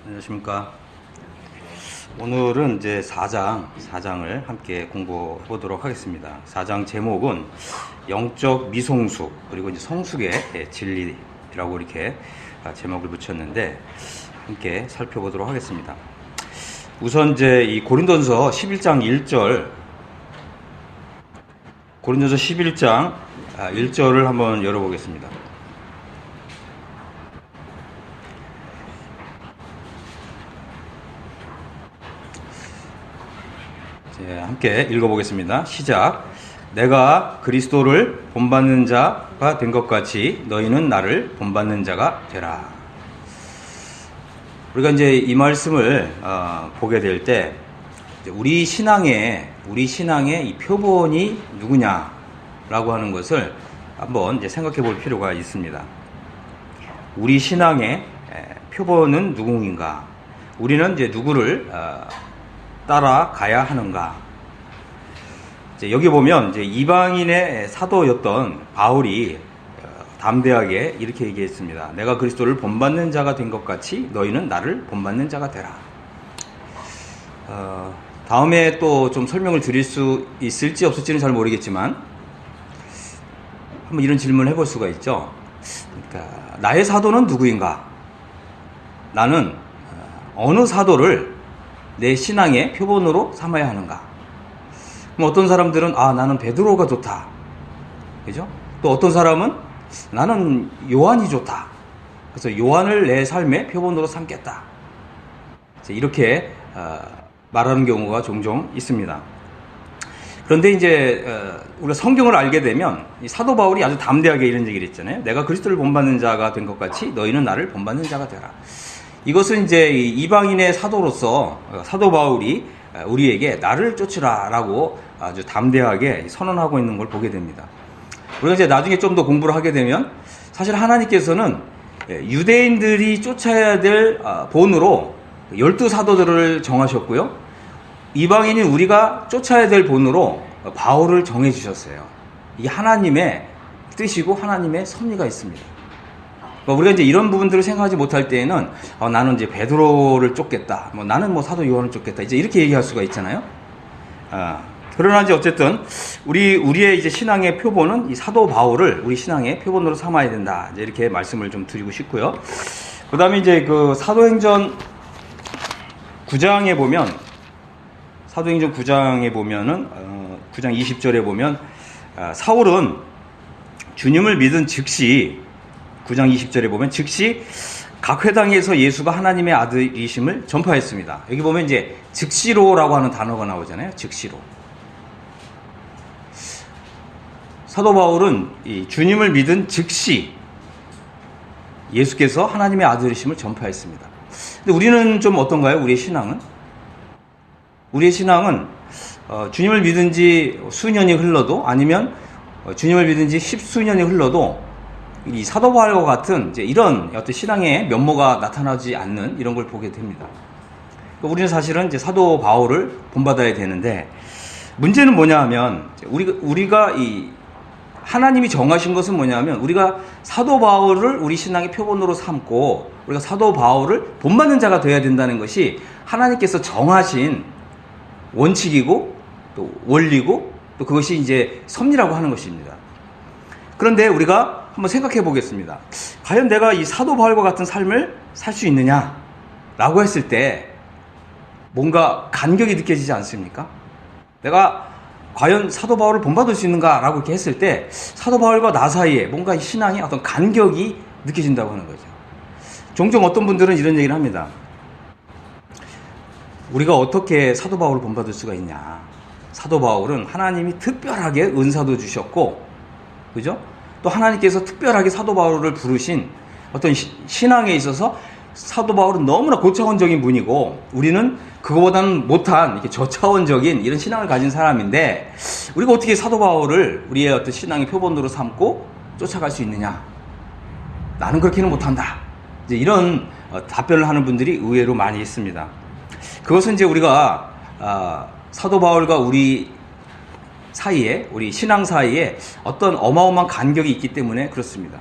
안녕하십니까. 오늘은 이제 4장을 함께 공부해 보도록 하겠습니다. 4장 제목은 영적 미성숙, 그리고 이제 성숙의 진리라고 이렇게 제목을 붙였는데 함께 살펴보도록 하겠습니다. 우선 이제 이 고린도전서 11장 1절, 고린도전서 11장 1절을 한번 열어보겠습니다. 함께 읽어보겠습니다. 시작. 내가 그리스도를 본받는 자가 된 것 같이 너희는 나를 본받는 자가 되라. 우리가 이제 이 말씀을 보게 될 때 우리 신앙의 이 표본이 누구냐라고 하는 것을 한번 이제 생각해 볼 필요가 있습니다. 우리 신앙의 표본은 누구인가? 우리는 이제 누구를 따라가야 하는가? 여기 보면 이제 이방인의 사도였던 바울이 담대하게 이렇게 얘기했습니다. 내가 그리스도를 본받는 자가 된 것 같이 너희는 나를 본받는 자가 되라. 다음에 또 좀 설명을 드릴 수 있을지 없을지는 잘 모르겠지만 한번 이런 질문을 해볼 수가 있죠. 그러니까 나의 사도는 누구인가? 나는 어느 사도를 내 신앙의 표본으로 삼아야 하는가? 그럼 어떤 사람들은 나는 베드로가 좋다. 그죠? 또 어떤 사람은 나는 요한이 좋다. 그래서 요한을 내 삶의 표본으로 삼겠다. 이렇게 말하는 경우가 종종 있습니다. 그런데 이제 우리가 성경을 알게 되면 이 사도 바울이 아주 담대하게 이런 얘기를 했잖아요. 내가 그리스도를 본받는 자가 된 것 같이 너희는 나를 본받는 자가 되라. 이것은 이제 이방인의 사도로서 사도 바울이 우리에게 나를 쫓으라라고 아주 담대하게 선언하고 있는 걸 보게 됩니다. 우리가 이제 나중에 좀 더 공부를 하게 되면 사실 하나님께서는 유대인들이 쫓아야 될 본으로 12사도들을 정하셨고요. 이방인인 우리가 쫓아야 될 본으로 바울을 정해주셨어요. 이게 하나님의 뜻이고 하나님의 섭리가 있습니다. 우리가 이제 이런 부분들을 생각하지 못할 때에는 나는 이제 베드로를 쫓겠다. 나는 사도 요한을 쫓겠다. 이제 이렇게 얘기할 수가 있잖아요. 그러나 이제 어쨌든 우리의 이제 신앙의 표본은 이 사도 바울을 우리 신앙의 표본으로 삼아야 된다. 이제 이렇게 말씀을 좀 드리고 싶고요. 그다음에 이제 그 사도행전 9장에 보면 사도행전 9장에 보면은 9장 20절에 보면 사울은 주님을 믿은 즉시 9장 20절에 보면 즉시 각 회당에서 예수가 하나님의 아들이심을 전파했습니다. 여기 보면 이제 즉시로라고 하는 단어가 나오잖아요. 즉시로. 사도 바울은 이 주님을 믿은 즉시 예수께서 하나님의 아들이심을 전파했습니다. 근데 우리는 좀 어떤가요? 우리의 신앙은 주님을 믿은 지 수년이 흘러도 아니면 주님을 믿은 지 십수년이 흘러도 이 사도 바울과 같은 이제 이런 어떤 신앙의 면모가 나타나지 않는 이런 걸 보게 됩니다. 우리는 사실은 이제 사도 바울을 본받아야 되는데 문제는 뭐냐 하면 우리가 이 하나님이 정하신 것은 뭐냐 하면 우리가 사도 바울을 우리 신앙의 표본으로 삼고 우리가 사도 바울을 본받는 자가 되어야 된다는 것이 하나님께서 정하신 원칙이고 또 원리고 또 그것이 이제 섭리라고 하는 것입니다. 그런데 우리가 한번 생각해 보겠습니다. 과연 내가 이 사도 바울과 같은 삶을 살 수 있느냐? 라고 했을 때 뭔가 간격이 느껴지지 않습니까? 내가 과연 사도 바울을 본받을 수 있는가? 라고 이렇게 했을 때 사도 바울과 나 사이에 뭔가 이 신앙의 어떤 간격이 느껴진다고 하는 거죠. 종종 어떤 분들은 이런 얘기를 합니다. 우리가 어떻게 사도 바울을 본받을 수가 있냐? 사도 바울은 하나님이 특별하게 은사도 주셨고, 그죠? 또 하나님께서 특별하게 사도 바울을 부르신 어떤 신앙에 있어서 사도 바울은 너무나 고차원적인 분이고 우리는 그거보다는 못한 이렇게 저차원적인 이런 신앙을 가진 사람인데 우리가 어떻게 사도 바울을 우리의 어떤 신앙의 표본으로 삼고 쫓아갈 수 있느냐? 나는 그렇게는 못한다. 이제 이런 답변을 하는 분들이 의외로 많이 있습니다. 그것은 이제 우리가 사도 바울과 우리 신앙 사이에 어떤 어마어마한 간격이 있기 때문에 그렇습니다.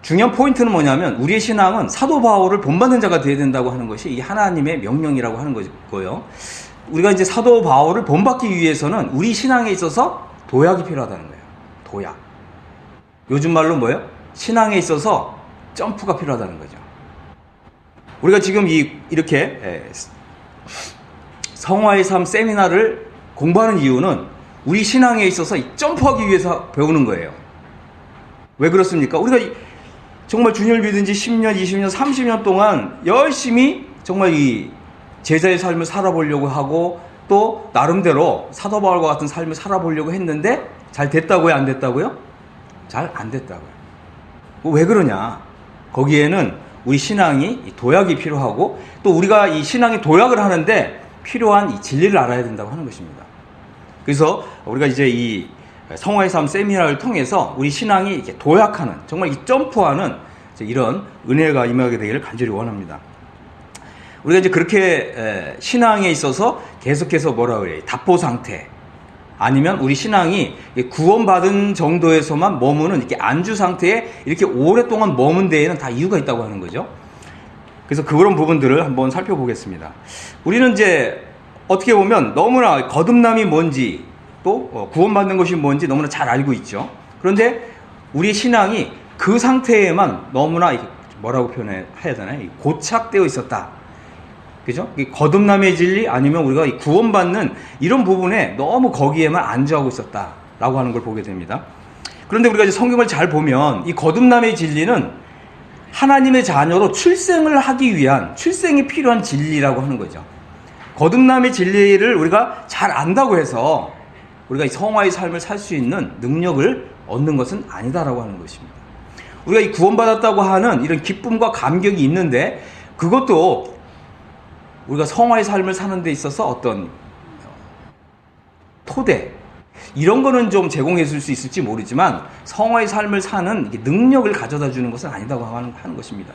중요한 포인트는 뭐냐면 우리의 신앙은 사도 바울을 본받는 자가 되어야 된다고 하는 것이 이 하나님의 명령이라고 하는 거고요. 우리가 이제 사도 바울을 본받기 위해서는 우리 신앙에 있어서 도약이 필요하다는 거예요. 도약. 요즘 말로 뭐예요? 신앙에 있어서 점프가 필요하다는 거죠. 우리가 지금 이렇게 성화의 삶 세미나를 공부하는 이유는 우리 신앙에 있어서 점프하기 위해서 배우는 거예요. 왜 그렇습니까? 우리가 정말 주님을 믿은 지 10년, 20년, 30년 동안 열심히 정말 이 제자의 삶을 살아보려고 하고 또 나름대로 사도 바울과 같은 삶을 살아보려고 했는데 잘 됐다고요? 안 됐다고요? 잘 안 됐다고요. 왜 그러냐? 거기에는 우리 신앙이 도약이 필요하고 또 우리가 이 신앙의 도약을 하는데 필요한 이 진리를 알아야 된다고 하는 것입니다. 그래서 우리가 이제 이 성화의 삶 세미나를 통해서 우리 신앙이 이렇게 도약하는, 정말 이 점프하는 이런 은혜가 임하게 되기를 간절히 원합니다. 우리가 이제 그렇게 신앙에 있어서 계속해서 뭐라 그래요? 답보 상태. 아니면 우리 신앙이 구원받은 정도에서만 머무는 이렇게 안주 상태에 이렇게 오랫동안 머문 데에는 다 이유가 있다고 하는 거죠. 그래서 그런 부분들을 한번 살펴보겠습니다. 우리는 이제 어떻게 보면 너무나 거듭남이 뭔지 또 구원받는 것이 뭔지 너무나 잘 알고 있죠. 그런데 우리 신앙이 그 상태에만 너무나 뭐라고 표현해야 되나요? 고착되어 있었다. 그죠? 거듭남의 진리 아니면 우리가 구원받는 이런 부분에 너무 거기에만 안주하고 있었다라고 하는 걸 보게 됩니다. 그런데 우리가 이제 성경을 잘 보면 이 거듭남의 진리는 하나님의 자녀로 출생을 하기 위한 출생이 필요한 진리라고 하는 거죠. 거듭남의 진리를 우리가 잘 안다고 해서 우리가 이 성화의 삶을 살 수 있는 능력을 얻는 것은 아니다라고 하는 것입니다. 우리가 이 구원받았다고 하는 이런 기쁨과 감격이 있는데 그것도 우리가 성화의 삶을 사는 데 있어서 어떤 토대 이런 거는 좀 제공해 줄 수 있을지 모르지만 성화의 삶을 사는 능력을 가져다 주는 것은 아니다고 하는 것입니다.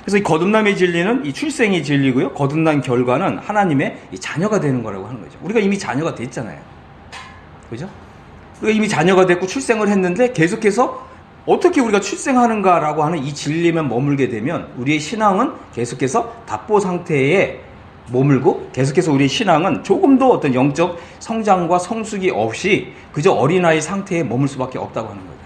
그래서 이 거듭남의 진리는 이 출생의 진리고요. 거듭난 결과는 하나님의 이 자녀가 되는 거라고 하는 거죠. 우리가 이미 자녀가 됐잖아요. 그죠? 우리가 이미 자녀가 됐고 출생을 했는데 계속해서 어떻게 우리가 출생하는가라고 하는 이 진리만 머물게 되면 우리의 신앙은 계속해서 답보 상태에 머물고 계속해서 우리의 신앙은 조금도 어떤 영적 성장과 성숙이 없이 그저 어린아이 상태에 머물 수밖에 없다고 하는 거죠.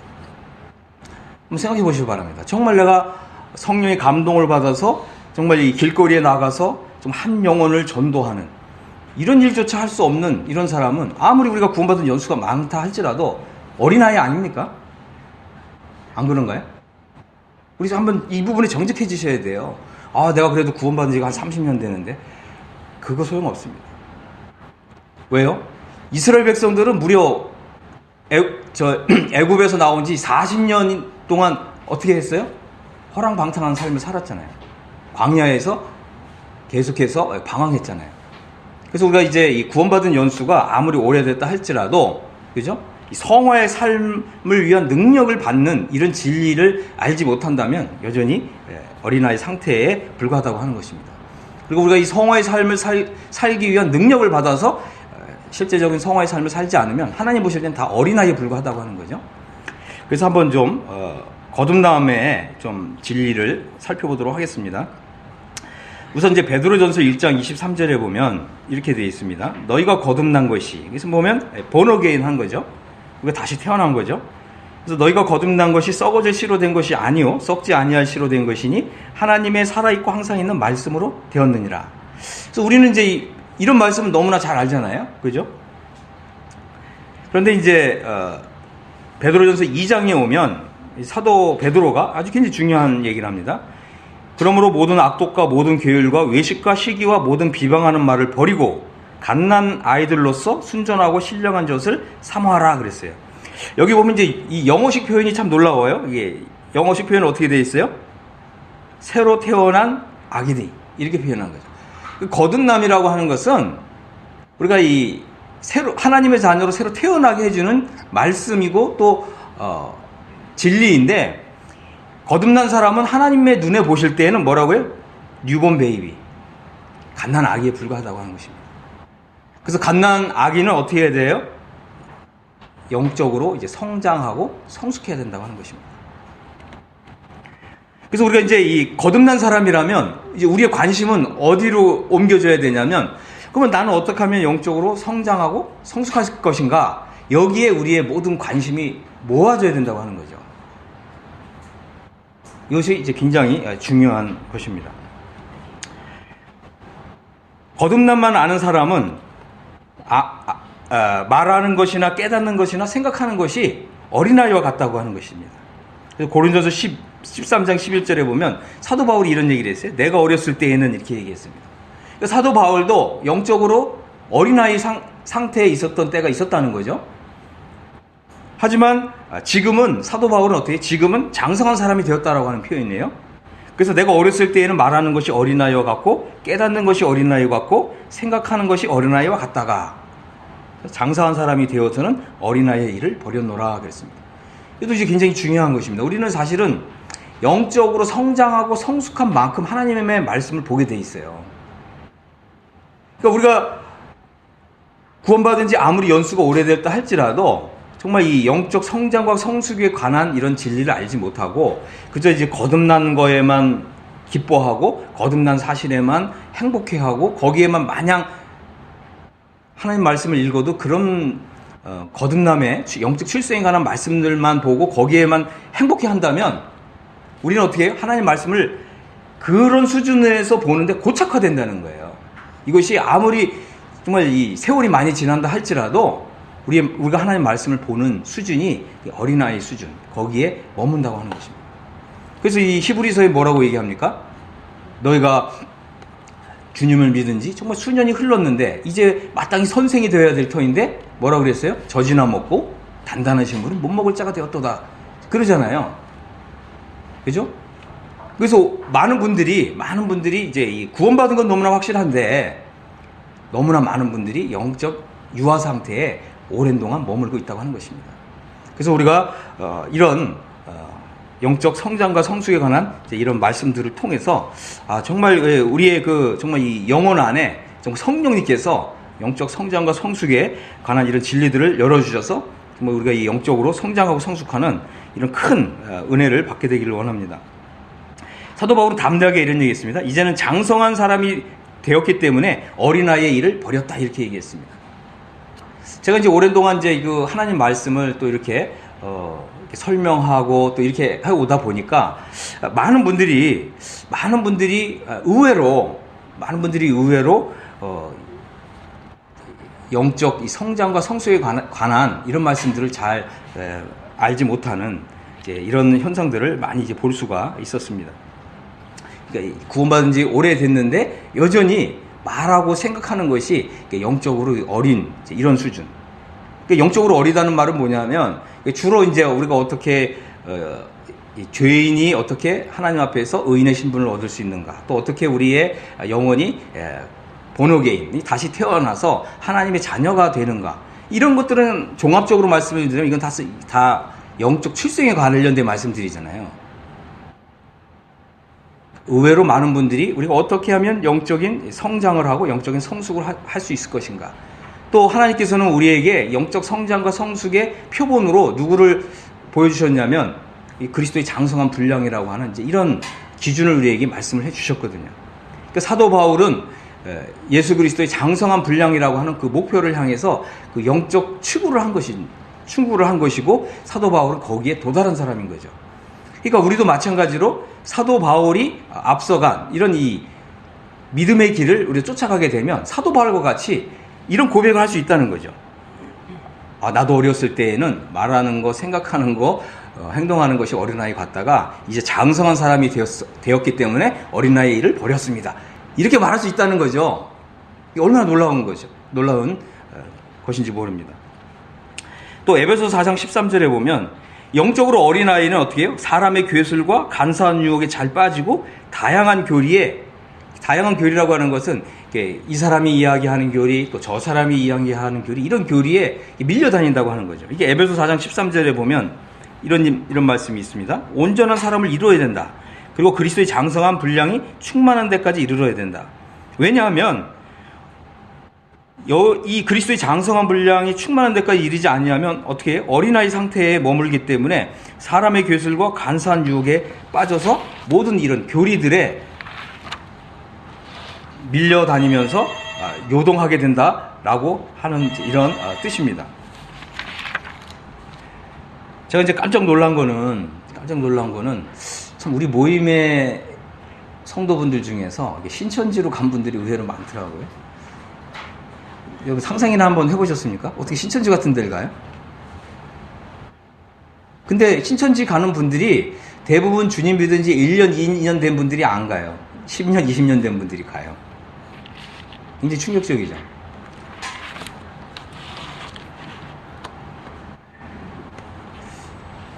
한번 생각해 보시기 바랍니다. 정말 내가 성령의 감동을 받아서 정말 이 길거리에 나가서 좀 한 영혼을 전도하는 이런 일조차 할 수 없는 이런 사람은 아무리 우리가 구원받은 연수가 많다 할지라도 어린아이 아닙니까? 안 그런가요? 우리 한번 이 부분에 정직해지셔야 돼요. 아, 내가 그래도 구원받은 지가 한 30년 되는데 그거 소용없습니다. 왜요? 이스라엘 백성들은 무려 애굽에서 나온 지 40년 동안 어떻게 했어요? 허랑방탕한 삶을 살았잖아요. 광야에서 계속해서 방황했잖아요. 그래서 우리가 이제 이 구원받은 연수가 아무리 오래됐다 할지라도, 그죠? 이 성화의 삶을 위한 능력을 받는 이런 진리를 알지 못한다면 여전히 어린아이 상태에 불과하다고 하는 것입니다. 그리고 우리가 이 성화의 삶을 살기 위한 능력을 받아서 실제적인 성화의 삶을 살지 않으면 하나님 보실 때는 다 어린아이에 불과하다고 하는 거죠. 그래서 한번 좀 거듭남의 좀 진리를 살펴보도록 하겠습니다. 우선 이제 베드로전서 1장 23절에 보면 이렇게 되어 있습니다. 너희가 거듭난 것이, 여기서 보면 본어게인 한 거죠. 우리가 다시 태어난 거죠. 그래서 너희가 거듭난 것이 썩어질 씨로 된 것이 아니요 썩지 아니할 씨로 된 것이니 하나님의 살아있고 항상 있는 말씀으로 되었느니라. 그래서 우리는 이제 이런 말씀은 너무나 잘 알잖아요. 그죠? 그런데 이제 베드로전서 2장에 오면 사도 베드로가 아주 굉장히 중요한 얘기를 합니다. 그러므로 모든 악독과 모든 게을과 외식과 시기와 모든 비방하는 말을 버리고 갓난 아이들로서 순전하고 신령한 젖을 삼아라 그랬어요. 여기 보면 이제 이 영어식 표현이 참 놀라워요. 이게 영어식 표현은 어떻게 되어 있어요? 새로 태어난 아기들 이렇게 표현한 거죠. 거듭남이라고 하는 것은 우리가 이 하나님의 자녀로 새로 태어나게 해주는 말씀이고 또 진리인데, 거듭난 사람은 하나님의 눈에 보실 때에는 뭐라고요? 뉴본 베이비, 갓난 아기에 불과하다고 하는 것입니다. 그래서 갓난 아기는 어떻게 해야 돼요? 영적으로 이제 성장하고 성숙해야 된다고 하는 것입니다. 그래서 우리가 이제 이 거듭난 사람이라면 이제 우리의 관심은 어디로 옮겨져야 되냐면, 그러면 나는 어떻게 하면 영적으로 성장하고 성숙할 것인가? 여기에 우리의 모든 관심이 모아져야 된다고 하는 거죠. 이것이 이제 굉장히 중요한 것입니다. 거듭남만 아는 사람은 말하는 것이나 깨닫는 것이나 생각하는 것이 어린아이와 같다고 하는 것입니다. 그래서 고린도서 13장 11절에 보면 사도 바울이 이런 얘기를 했어요. 내가 어렸을 때에는 이렇게 얘기했습니다. 그러니까 사도 바울도 영적으로 어린아이 상태에 있었던 때가 있었다는 거죠. 하지만 지금은 사도 바울은 어떻게? 지금은 장성한 사람이 되었다라고 하는 표현이에요. 그래서 내가 어렸을 때에는 말하는 것이 어린아이와 같고 깨닫는 것이 어린아이와 같고 생각하는 것이 어린아이와 같다가 장성한 사람이 되어서는 어린아이의 일을 버렸노라 그랬습니다. 이것도 이제 굉장히 중요한 것입니다. 우리는 사실은 영적으로 성장하고 성숙한 만큼 하나님의 말씀을 보게 돼 있어요. 그러니까 우리가 구원받은 지 아무리 연수가 오래됐다 할지라도 정말 이 영적 성장과 성숙에 관한 이런 진리를 알지 못하고 그저 이제 거듭난 거에만 기뻐하고 거듭난 사실에만 행복해하고 거기에만 마냥 하나님 말씀을 읽어도 그런 거듭남의 영적 출생에 관한 말씀들만 보고 거기에만 행복해한다면 우리는 어떻게 해요? 하나님 말씀을 그런 수준에서 보는데 고착화된다는 거예요. 이것이 아무리 정말 이 세월이 많이 지난다 할지라도 우리가 하나님 말씀을 보는 수준이 어린아이 수준, 거기에 머문다고 하는 것입니다. 그래서 이 히브리서에 뭐라고 얘기합니까? 너희가 주님을 믿은 지 정말 수년이 흘렀는데 이제 마땅히 선생이 되어야 될 터인데 뭐라고 그랬어요? 젖이나 먹고 단단하신 분은 못 먹을 자가 되었도다. 그러잖아요. 그죠? 그래서 많은 분들이 이제 이 구원받은 건 너무나 확실한데 너무나 많은 분들이 영적 유아 상태에 오랜 동안 머물고 있다고 하는 것입니다. 그래서 우리가 이런 영적 성장과 성숙에 관한 이런 말씀들을 통해서 정말 우리의 정말 이 영혼 안에 정말 성령님께서 영적 성장과 성숙에 관한 이런 진리들을 열어주셔서 정말 우리가 이 영적으로 성장하고 성숙하는 이런 큰 은혜를 받게 되기를 원합니다. 사도 바울은 담대하게 이런 얘기했습니다. 이제는 장성한 사람이 되었기 때문에 어린아이의 일을 버렸다 이렇게 얘기했습니다. 제가 이제 오랜 동안 이제 그 하나님 말씀을 또 이렇게 설명하고 또 이렇게 해 오다 보니까 많은 분들이 의외로 영적 성장과 성숙에 관한 이런 말씀들을 잘 알지 못하는 이제 이런 현상들을 많이 이제 볼 수가 있었습니다. 그러니까 구원받은 지 오래됐는데 여전히 말하고 생각하는 것이 영적으로 어린 이런 수준. 그러니까 영적으로 어리다는 말은 뭐냐면 주로 이제 우리가 어떻게 죄인이 어떻게 하나님 앞에서 의인의 신분을 얻을 수 있는가, 또 어떻게 우리의 영혼이 본어게인이 다시 태어나서 하나님의 자녀가 되는가, 이런 것들은 종합적으로 말씀을 드리면 이건 다 영적 출생에 관련된 말씀들이잖아요. 의외로 많은 분들이 우리가 어떻게 하면 영적인 성장을 하고 영적인 성숙을 할 수 있을 것인가, 또 하나님께서는 우리에게 영적 성장과 성숙의 표본으로 누구를 보여주셨냐면 이 그리스도의 장성한 분량이라고 하는 이제 이런 기준을 우리에게 말씀을 해주셨거든요. 그러니까 사도 바울은 예수 그리스도의 장성한 분량이라고 하는 그 목표를 향해서 그 영적 추구를 한 것이고 사도 바울은 거기에 도달한 사람인 거죠. 그러니까 우리도 마찬가지로 사도 바울이 앞서간 이런 이 믿음의 길을 우리가 쫓아가게 되면 사도 바울과 같이 이런 고백을 할 수 있다는 거죠. 나도 어렸을 때에는 말하는 거, 생각하는 거, 행동하는 것이 어린아이 같다가 이제 장성한 사람이 되었기 때문에 어린아이의 일을 버렸습니다. 이렇게 말할 수 있다는 거죠. 이게 얼마나 놀라운 것인지 모릅니다. 또 에베소서 4장 13절에 보면 영적으로 어린아이는 어떻게 해요? 사람의 괴술과 간사한 유혹에 잘 빠지고 다양한 교리라고 하는 것은 이 사람이 이야기하는 교리, 또 저 사람이 이야기하는 교리, 이런 교리에 밀려다닌다고 하는 거죠. 이게 에베소 4장 13절에 보면 이런 말씀이 있습니다. 온전한 사람을 이루어야 된다. 그리고 그리스도의 장성한 분량이 충만한 데까지 이르러야 된다. 왜냐하면 이 그리스도의 장성한 분량이 충만한 데까지 이르지 않냐면 어떻게 해요? 어린아이 상태에 머물기 때문에 사람의 괴술과 간사한 유혹에 빠져서 모든 이런 교리들에 밀려다니면서 요동하게 된다라고 하는 이런 뜻입니다. 제가 이제 깜짝 놀란 거는 참 우리 모임의 성도분들 중에서 신천지로 간 분들이 의외로 많더라고요. 여러분 상상이나 한번 해보셨습니까? 어떻게 신천지 같은 데를 가요? 근데 신천지 가는 분들이 대부분 주님 믿은 지 1년, 2년 된 분들이 안 가요. 10년, 20년 된 분들이 가요. 굉장히 충격적이죠.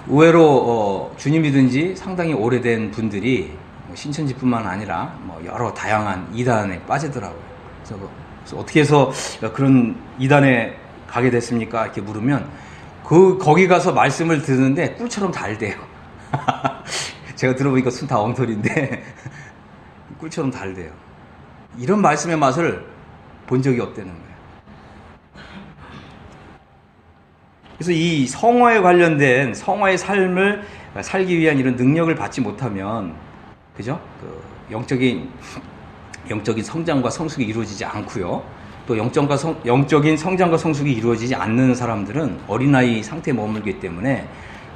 의외로 주님 믿은 지 상당히 오래된 분들이 신천지뿐만 아니라 여러 다양한 이단에 빠지더라고요. 그래서 어떻게 해서 그런 이단에 가게 됐습니까? 이렇게 물으면 거기 가서 말씀을 듣는데 꿀처럼 달대요. 제가 들어보니까 순 다 엉터리인데 꿀처럼 달대요. 이런 말씀의 맛을 본 적이 없다는 거예요. 그래서 이 성화에 관련된 성화의 삶을 살기 위한 이런 능력을 받지 못하면, 그죠? 영적인 성장과 성숙이 이루어지지 않고요. 또 영적인 성장과 성숙이 이루어지지 않는 사람들은 어린아이 상태에 머물기 때문에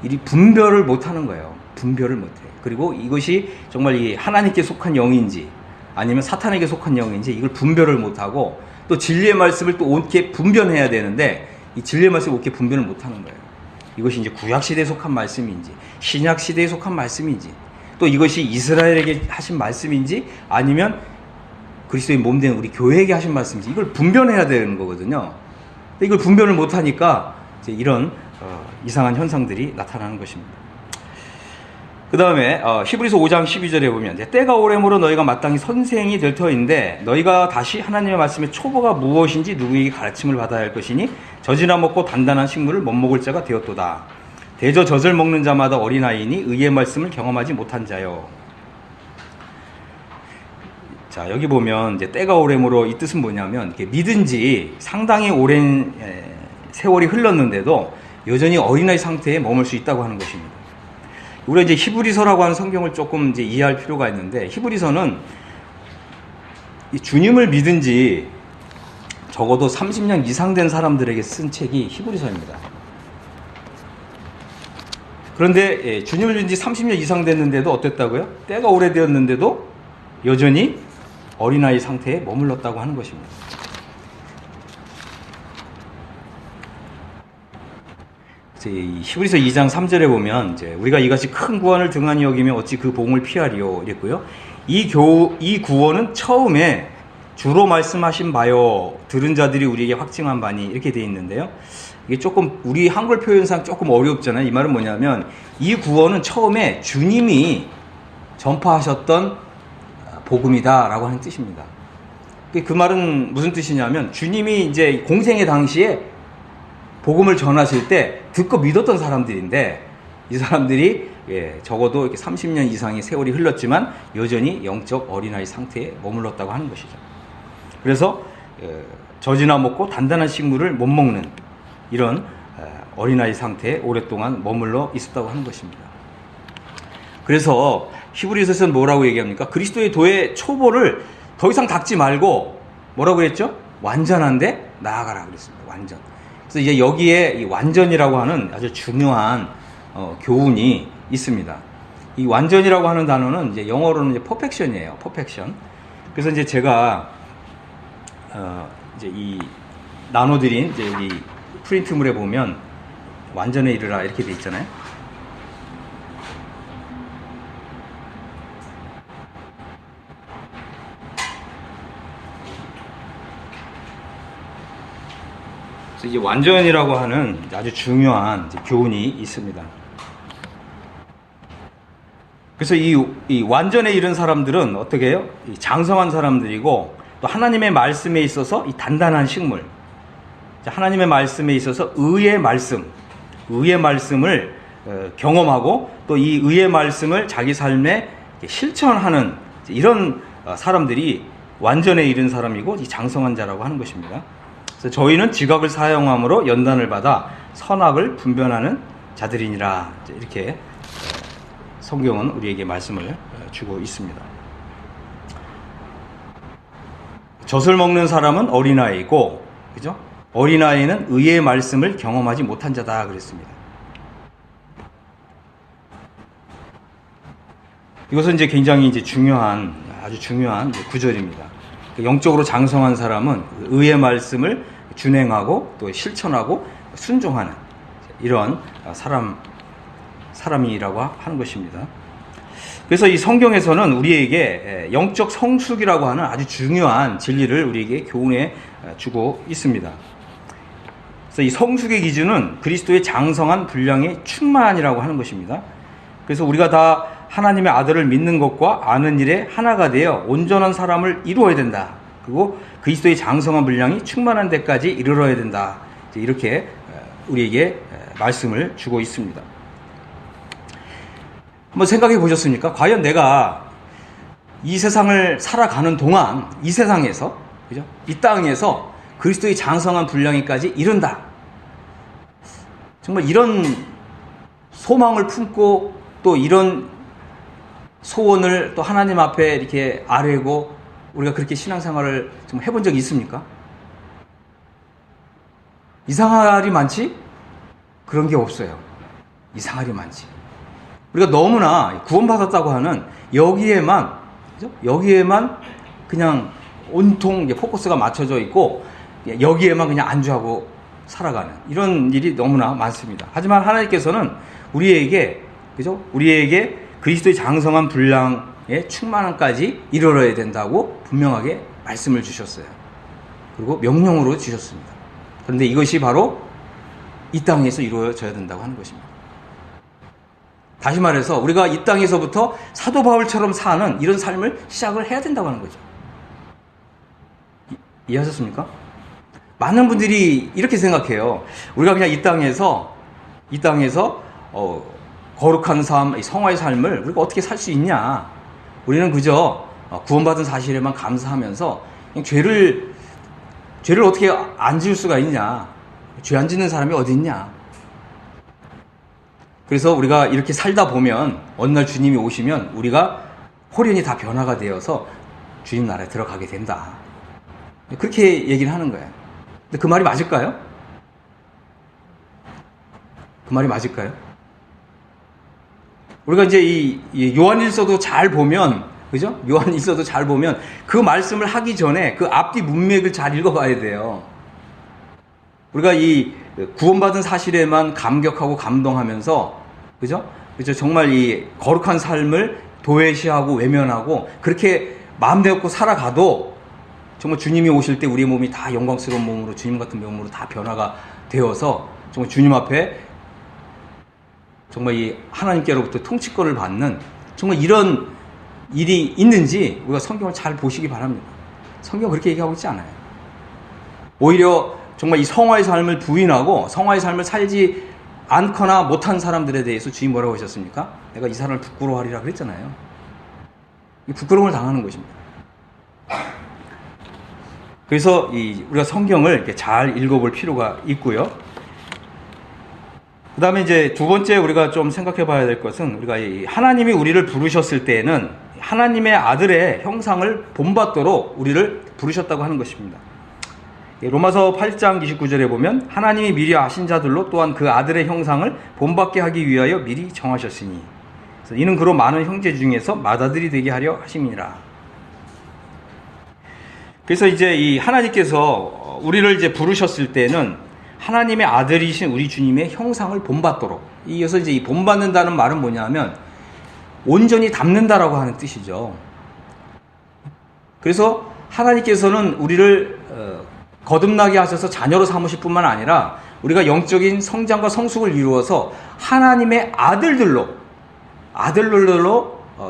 이 분별을 못하는 거예요. 분별을 못해요. 그리고 이것이 정말 이 하나님께 속한 영인지 아니면 사탄에게 속한 영인지 이걸 분별을 못하고, 또 진리의 말씀을 또 옳게 분별해야 되는데 이 진리의 말씀을 옳게 분별을 못하는 거예요. 이것이 이제 구약 시대에 속한 말씀인지 신약 시대에 속한 말씀인지, 또 이것이 이스라엘에게 하신 말씀인지 아니면 그리스도의 몸된 우리 교회에게 하신 말씀인지 이걸 분별해야 되는 거거든요. 근데 이걸 분별을 못하니까 이제 이런 이상한 현상들이 나타나는 것입니다. 그 다음에 히브리서 5장 12절에 보면 때가 오래므로 너희가 마땅히 선생이 될 터인데 너희가 다시 하나님의 말씀의 초보가 무엇인지 누구에게 가르침을 받아야 할 것이니 젖이나 먹고 단단한 식물을 못 먹을 자가 되었도다. 대저 젖을 먹는 자마다 어린아이니 의의 말씀을 경험하지 못한 자요. 자, 여기 보면 이제 때가 오래므로 이 뜻은 뭐냐면 믿은 지 상당히 오랜 세월이 흘렀는데도 여전히 어린아이 상태에 머물 수 있다고 하는 것입니다. 우리가 이제 히브리서라고 하는 성경을 조금 이제 이해할 필요가 있는데, 히브리서는 이 주님을 믿은 지 적어도 30년 이상 된 사람들에게 쓴 책이 히브리서입니다. 그런데 주님을 믿은 지 30년 이상 됐는데도 어땠다고요? 때가 오래되었는데도 여전히 어린아이 상태에 머물렀다고 하는 것입니다. 히브리서 2장 3절에 보면 이제 우리가 이같이 큰 구원을 등한히 여기면 어찌 그 복음을 피하리요 이랬고요. 이 구원은 처음에 주로 말씀하신 바요 들은 자들이 우리에게 확증한 바니 이렇게 되어 있는데요. 이게 조금 우리 한글 표현상 조금 어렵잖아요. 이 말은 뭐냐면 이 구원은 처음에 주님이 전파하셨던 복음이다라고 하는 뜻입니다. 그 말은 무슨 뜻이냐면 주님이 이제 공생의 당시에 복음을 전하실 때 듣고 믿었던 사람들인데 이 사람들이 적어도 이렇게 30년 이상의 세월이 흘렀지만 여전히 영적 어린아이 상태에 머물렀다고 하는 것이죠. 그래서 젖이나 먹고 단단한 식물을 못 먹는 이런 어린아이 상태에 오랫동안 머물러 있었다고 하는 것입니다. 그래서 히브리서에서는 뭐라고 얘기합니까? 그리스도의 도의 초보를 더 이상 닦지 말고 뭐라고 했죠? 완전한데 나아가라 그랬습니다. 완전. 그래서 이제 여기에 이 완전이라고 하는 아주 중요한 교훈이 있습니다. 이 완전이라고 하는 단어는 이제 영어로는 이제 perfection이에요. perfection. 그래서 이제 제가 이제 이 나눠드린 이제 여기 프린트물에 보면 완전에 이르라 이렇게 돼 있잖아요. 그래서 이제 완전이라고 하는 아주 중요한 이제 교훈이 있습니다. 그래서 이 완전에 이른 사람들은 어떻게 해요? 장성한 사람들이고 또 하나님의 말씀에 있어서 이 단단한 식물, 하나님의 말씀에 있어서 의의 말씀을 경험하고 또 이 의의 말씀을 자기 삶에 실천하는 이런 사람들이 완전에 이른 사람이고 이 장성한 자라고 하는 것입니다. 그래서 저희는 지각을 사용함으로 연단을 받아 선악을 분별하는 자들이니라 이렇게 성경은 우리에게 말씀을 주고 있습니다. 젖을 먹는 사람은 어린아이고, 그죠? 어린아이는 의의 말씀을 경험하지 못한 자다 그랬습니다. 이것은 이제 굉장히 이제 아주 중요한 구절입니다. 영적으로 장성한 사람은 의의 말씀을 준행하고 또 실천하고 순종하는 이런 사람이라고 하는 것입니다. 그래서 이 성경에서는 우리에게 영적 성숙이라고 하는 아주 중요한 진리를 우리에게 교훈해 주고 있습니다. 그래서 이 성숙의 기준은 그리스도의 장성한 분량의 충만이라고 하는 것입니다. 그래서 우리가 다 하나님의 아들을 믿는 것과 아는 일에 하나가 되어 온전한 사람을 이루어야 된다. 그리고 그리스도의 장성한 분량이 충만한 데까지 이르러야 된다. 이렇게 우리에게 말씀을 주고 있습니다. 한번 생각해 보셨습니까? 과연 내가 이 세상을 살아가는 동안 이 세상에서, 그죠? 이 땅에서 그리스도의 장성한 분량에까지 이른다. 정말 이런 소망을 품고 또 이런 소원을 또 하나님 앞에 이렇게 아뢰고 우리가 그렇게 신앙생활을 좀 해본 적이 있습니까? 이상할이 많지? 그런 게 없어요. 이상할이 많지. 우리가 너무나 구원받았다고 하는 여기에만, 그죠? 여기에만 그냥 온통 포커스가 맞춰져 있고 여기에만 그냥 안주하고 살아가는 이런 일이 너무나 많습니다. 하지만 하나님께서는 우리에게, 그죠? 우리에게 그리스도의 장성한 분량의 충만함까지 이르러야 된다고 분명하게 말씀을 주셨어요. 그리고 명령으로 주셨습니다. 그런데 이것이 바로 이 땅에서 이루어져야 된다고 하는 것입니다. 다시 말해서 우리가 이 땅에서부터 사도 바울처럼 사는 이런 삶을 시작을 해야 된다고 하는 거죠. 이해하셨습니까? 많은 분들이 이렇게 생각해요. 우리가 그냥 이 땅에서 거룩한 삶, 성화의 삶을 우리가 어떻게 살 수 있냐? 우리는 그저 구원받은 사실에만 감사하면서 그냥 죄를 어떻게 안 지을 수가 있냐? 죄 안 짓는 사람이 어디 있냐? 그래서 우리가 이렇게 살다 보면 어느 날 주님이 오시면 우리가 홀연히 다 변화가 되어서 주님 나라에 들어가게 된다. 그렇게 얘기를 하는 거예요. 근데 그 말이 맞을까요? 그 말이 맞을까요? 우리가 이제 이 요한일서도 잘 보면, 그죠? 요한일서도 잘 보면 그 말씀을 하기 전에 그 앞뒤 문맥을 잘 읽어봐야 돼요. 우리가 이 구원받은 사실에만 감격하고 감동하면서, 그죠? 정말 이 거룩한 삶을 도외시하고 외면하고 그렇게 마음대로 살아가도 정말 주님이 오실 때 우리의 몸이 다 영광스러운 몸으로, 주님 같은 몸으로 다 변화가 되어서 정말 주님 앞에 정말 이 하나님께로부터 통치권을 받는 정말 이런 일이 있는지 우리가 성경을 잘 보시기 바랍니다. 성경은 그렇게 얘기하고 있지 않아요. 오히려 정말 이 성화의 삶을 부인하고 성화의 삶을 살지 않거나 못한 사람들에 대해서 주님 뭐라고 하셨습니까? 내가 이 사람을 부끄러워하리라 그랬잖아요. 이 부끄러움을 당하는 것입니다. 그래서 우리가 성경을 이렇게 잘 읽어볼 필요가 있고요. 그 다음에 이제 두 번째 우리가 좀 생각해 봐야 될 것은 우리가 하나님이 우리를 부르셨을 때에는 하나님의 아들의 형상을 본받도록 우리를 부르셨다고 하는 것입니다. 로마서 8장 29절에 보면 하나님이 미리 아신 자들로 또한 그 아들의 형상을 본받게 하기 위하여 미리 정하셨으니 이는 그로 많은 형제 중에서 맏아들이 되게 하려 하심이니라. 그래서 이제 이 하나님께서 우리를 이제 부르셨을 때는 하나님의 아들이신 우리 주님의 형상을 본받도록, 이어서 이제 이 본받는다는 말은 뭐냐면 온전히 닮는다라고 하는 뜻이죠. 그래서 하나님께서는 우리를 거듭나게 하셔서 자녀로 삼으실 뿐만 아니라 우리가 영적인 성장과 성숙을 이루어서 하나님의 아들들로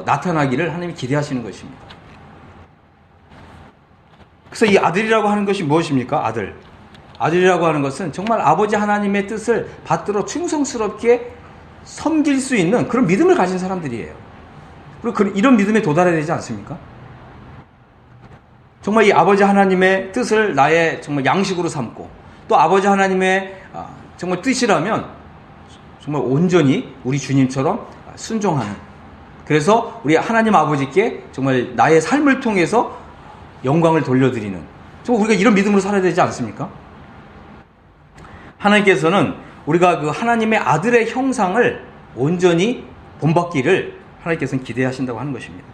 나타나기를 하나님이 기대하시는 것입니다. 그래서 이 아들이라고 하는 것이 무엇입니까? 아들이라고 하는 것은 정말 아버지 하나님의 뜻을 받들어 충성스럽게 섬길 수 있는 그런 믿음을 가진 사람들이에요. 그리고 이런 믿음에 도달해야 되지 않습니까? 정말 이 아버지 하나님의 뜻을 나의 정말 양식으로 삼고 또 아버지 하나님의 정말 뜻이라면 정말 온전히 우리 주님처럼 순종하는 그래서 우리 하나님 아버지께 정말 나의 삶을 통해서 영광을 돌려드리는, 정말 우리가 이런 믿음으로 살아야 되지 않습니까? 하나님께서는 우리가 그 하나님의 아들의 형상을 온전히 본받기를 하나님께서는 기대하신다고 하는 것입니다.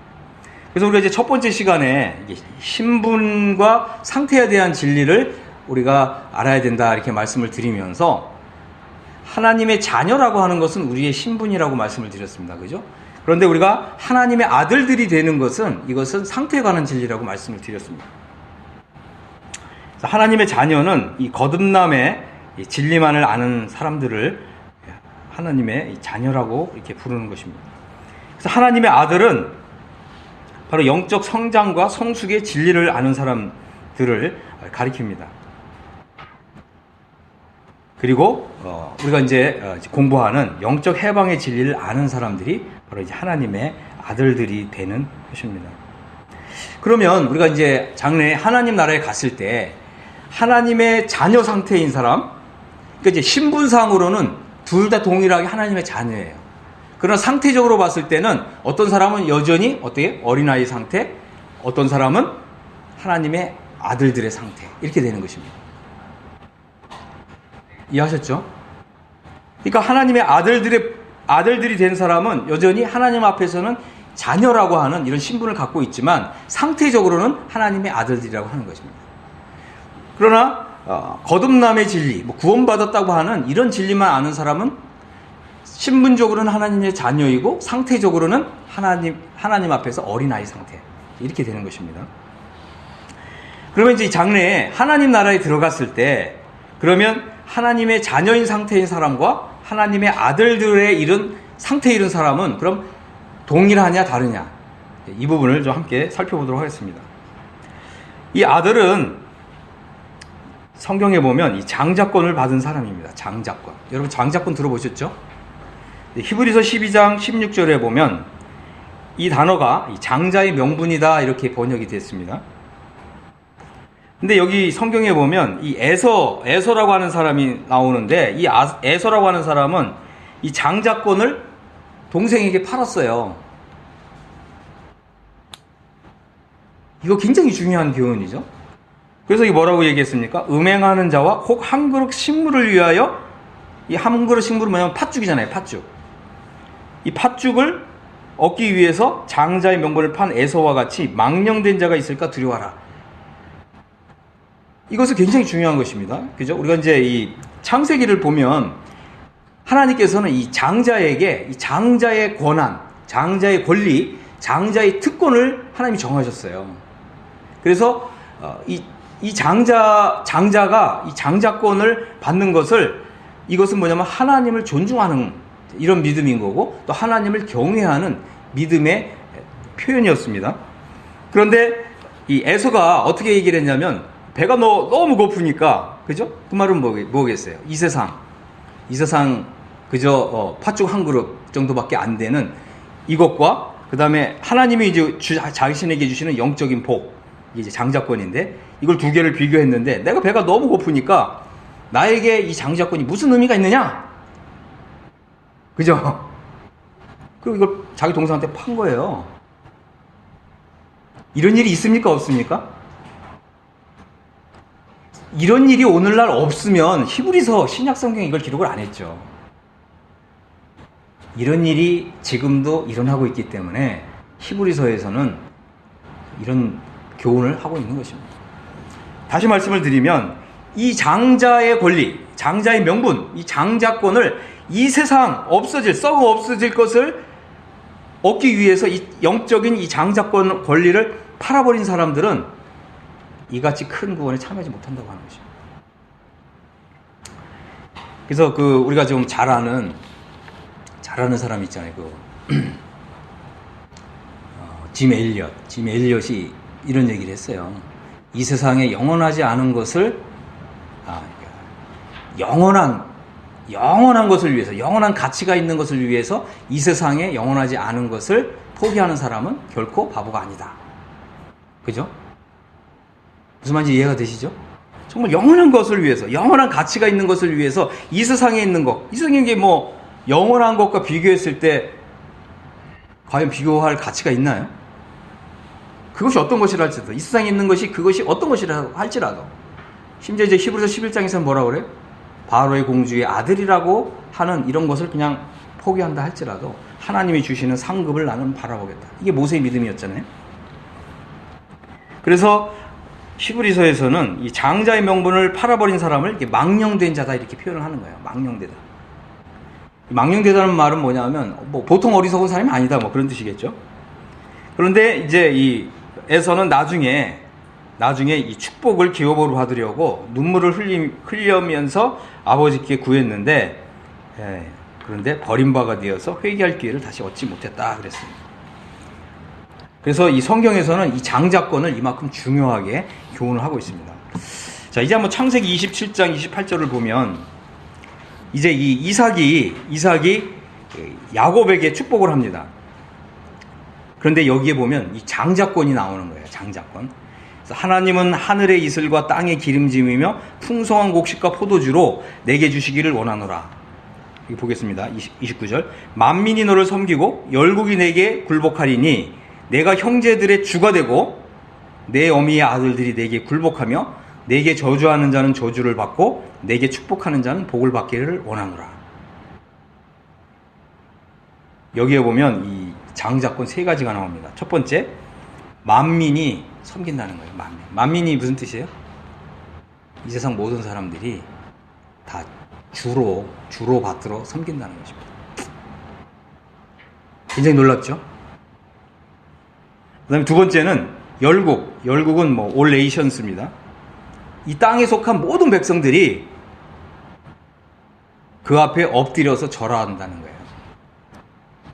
그래서 우리가 이제 첫 번째 시간에 신분과 상태에 대한 진리를 우리가 알아야 된다 이렇게 말씀을 드리면서, 하나님의 자녀라고 하는 것은 우리의 신분이라고 말씀을 드렸습니다. 그죠? 그런데 우리가 하나님의 아들들이 되는 것은, 이것은 상태에 관한 진리라고 말씀을 드렸습니다. 하나님의 자녀는 이 거듭남의 진리만을 아는 사람들을 하나님의 자녀라고 이렇게 부르는 것입니다. 그래서 하나님의 아들은 바로 영적 성장과 성숙의 진리를 아는 사람들을 가리킵니다. 그리고 우리가 이제 공부하는 영적 해방의 진리를 아는 사람들이 바로 이제 하나님의 아들들이 되는 것입니다. 그러면 우리가 이제 장래에 하나님 나라에 갔을 때 하나님의 자녀 상태인 사람, 그러니까 이제 신분상으로는 둘 다 동일하게 하나님의 자녀예요. 그러나 상태적으로 봤을 때는 어떤 사람은 여전히 어떻게 어린아이 상태, 어떤 사람은 하나님의 아들들의 상태, 이렇게 되는 것입니다. 이해하셨죠? 그러니까 하나님의 아들들이 된 사람은 여전히 하나님 앞에서는 자녀라고 하는 이런 신분을 갖고 있지만 상태적으로는 하나님의 아들들이라고 하는 것입니다. 그러나 거듭남의 진리, 구원받았다고 하는 이런 진리만 아는 사람은 신분적으로는 하나님의 자녀이고 상태적으로는 하나님 앞에서 어린아이 상태, 이렇게 되는 것입니다. 그러면 이제 장래에 하나님 나라에 들어갔을 때, 그러면 하나님의 자녀인 상태인 사람과 하나님의 아들들의 이른 상태에 이른 사람은 그럼 동일하냐 다르냐, 이 부분을 좀 함께 살펴보도록 하겠습니다. 이 아들은 성경에 보면 이 장자권을 받은 사람입니다. 장자권. 여러분 장자권 들어보셨죠? 히브리서 12장 16절에 보면 이 단어가 장자의 명분이다 이렇게 번역이 됐습니다. 근데 여기 성경에 보면 이 에서라고 하는 사람이 나오는데, 이 에서라고 하는 사람은 이 장자권을 동생에게 팔았어요. 이거 굉장히 중요한 교훈이죠. 그래서 이게 뭐라고 얘기했습니까? 음행하는 자와 혹 한 그릇 식물을 위하여, 이 한 그릇 식물은 뭐냐면 팥죽이잖아요. 팥죽. 이 팥죽을 얻기 위해서 장자의 명분을 판 에서와 같이 망령된 자가 있을까 두려워하라. 이것은 굉장히 중요한 것입니다. 그죠? 우리가 이제 이 창세기를 보면 하나님께서는 이 장자에게 이 장자의 권한, 장자의 권리, 장자의 특권을 하나님이 정하셨어요. 그래서 이 장자가 이 장자권을 받는 것을, 이것은 뭐냐면 하나님을 존중하는 이런 믿음인 거고, 또 하나님을 경외하는 믿음의 표현이었습니다. 그런데 이 에서가 어떻게 얘기를 했냐면, 배가 너무 고프니까, 그죠? 그 말은 뭐겠어요? 이 세상 그저 팥죽 한 그릇 정도밖에 안 되는 이것과, 그 다음에 하나님이 이제 자신에게 주시는 영적인 복, 이게 이제 장자권인데, 이걸 두 개를 비교했는데, 내가 배가 너무 고프니까 나에게 이 장자권이 무슨 의미가 있느냐? 그죠? 그리고 이걸 자기 동생한테 판 거예요. 이런 일이 있습니까? 없습니까? 이런 일이 오늘날 없으면 히브리서 신약성경에 이걸 기록을 안 했죠. 이런 일이 지금도 일어나고 있기 때문에 히브리서에서는 이런 교훈을 하고 있는 것입니다. 다시 말씀을 드리면 이 장자의 권리, 장자의 명분, 이 장자권을 이 세상 썩어 없어질 것을 얻기 위해서 이 영적인 이 장자권 권리를 팔아버린 사람들은 이같이 큰 구원에 참여하지 못한다고 하는 것입니다. 그래서 우리가 좀 잘 아는 사람 있잖아요. 짐 엘리엇이 이런 얘기를 했어요. 이 세상에 영원하지 않은 것을, 영원한 것을 위해서, 영원한 가치가 있는 것을 위해서 이 세상에 영원하지 않은 것을 포기하는 사람은 결코 바보가 아니다. 그죠? 무슨 말인지 이해가 되시죠? 정말 영원한 것을 위해서, 영원한 가치가 있는 것을 위해서 이 세상에 있는 것, 이 세상에 뭐 영원한 것과 비교했을 때 과연 비교할 가치가 있나요? 그것이 어떤 것이라 할지라도, 이 세상에 있는 것이 그것이 어떤 것이라 할지라도, 심지어 이제 히브리서 11장에서 뭐라고 그래요? 바로의 공주의 아들이라고 하는 이런 것을 그냥 포기한다 할지라도 하나님이 주시는 상급을 나는 바라보겠다. 이게 모세의 믿음이었잖아요. 그래서 히브리서에서는 이 장자의 명분을 팔아버린 사람을 이렇게 망령된 자다 이렇게 표현을 하는 거예요. 망령되다. 망령되다는 말은 뭐냐면 뭐 보통 어리석은 사람이 아니다 뭐 그런 뜻이겠죠. 그런데 이제 이 에서는 나중에 이 축복을 기업으로 받으려고 눈물을 흘리면서 아버지께 구했는데 그런데 버림바가 되어서 회개할 기회를 다시 얻지 못했다 그랬습니다. 그래서 이 성경에서는 이 장자권을 이만큼 중요하게 교훈을 하고 있습니다. 자, 이제 한번 창세기 27장 28절을 보면 이제 이 이삭이 야곱에게 축복을 합니다. 그런데 여기에 보면 이 장자권이 나오는 거예요. 장자권. 그래서 하나님은 하늘의 이슬과 땅의 기름짐이며 풍성한 곡식과 포도주로 내게 주시기를 원하노라. 여기 보겠습니다. 29절. 만민이 너를 섬기고 열국이 내게 굴복하리니 내가 형제들의 주가 되고 내 어미의 아들들이 내게 굴복하며 내게 저주하는 자는 저주를 받고 내게 축복하는 자는 복을 받기를 원하노라. 여기에 보면 이 장자권 세 가지가 나옵니다. 첫 번째, 만민이 섬긴다는 거예요. 만민이 무슨 뜻이에요? 이 세상 모든 사람들이 다 주로 받들어 섬긴다는 것입니다. 굉장히 놀랍죠? 그 다음에 두 번째는 열국은 뭐 all nations입니다. 이 땅에 속한 모든 백성들이 그 앞에 엎드려서 절하한다는 거예요.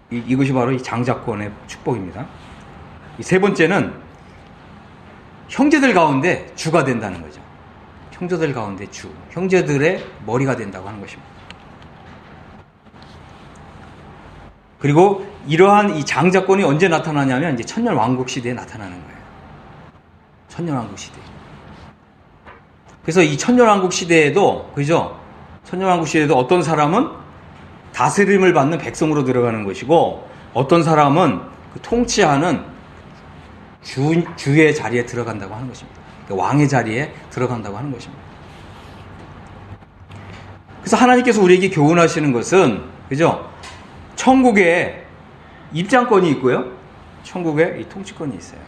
이것이 바로 이 장자권의 축복입니다. 세 번째는 형제들 가운데 주가 된다는 거죠. 형제들 가운데 형제들의 머리가 된다고 하는 것입니다. 그리고 이러한 이 장자권이 언제 나타나냐면 이제 천년왕국 시대에 나타나는 거예요. 천년왕국 시대. 그래서 이 천년왕국 시대에도, 그죠? 천년왕국 시대에도 어떤 사람은 다스림을 받는 백성으로 들어가는 것이고, 어떤 사람은 그 통치하는 주의 자리에 들어간다고 하는 것입니다. 그러니까 왕의 자리에 들어간다고 하는 것입니다. 그래서 하나님께서 우리에게 교훈하시는 것은, 그죠? 천국에 입장권이 있고요. 천국에 이 통치권이 있어요.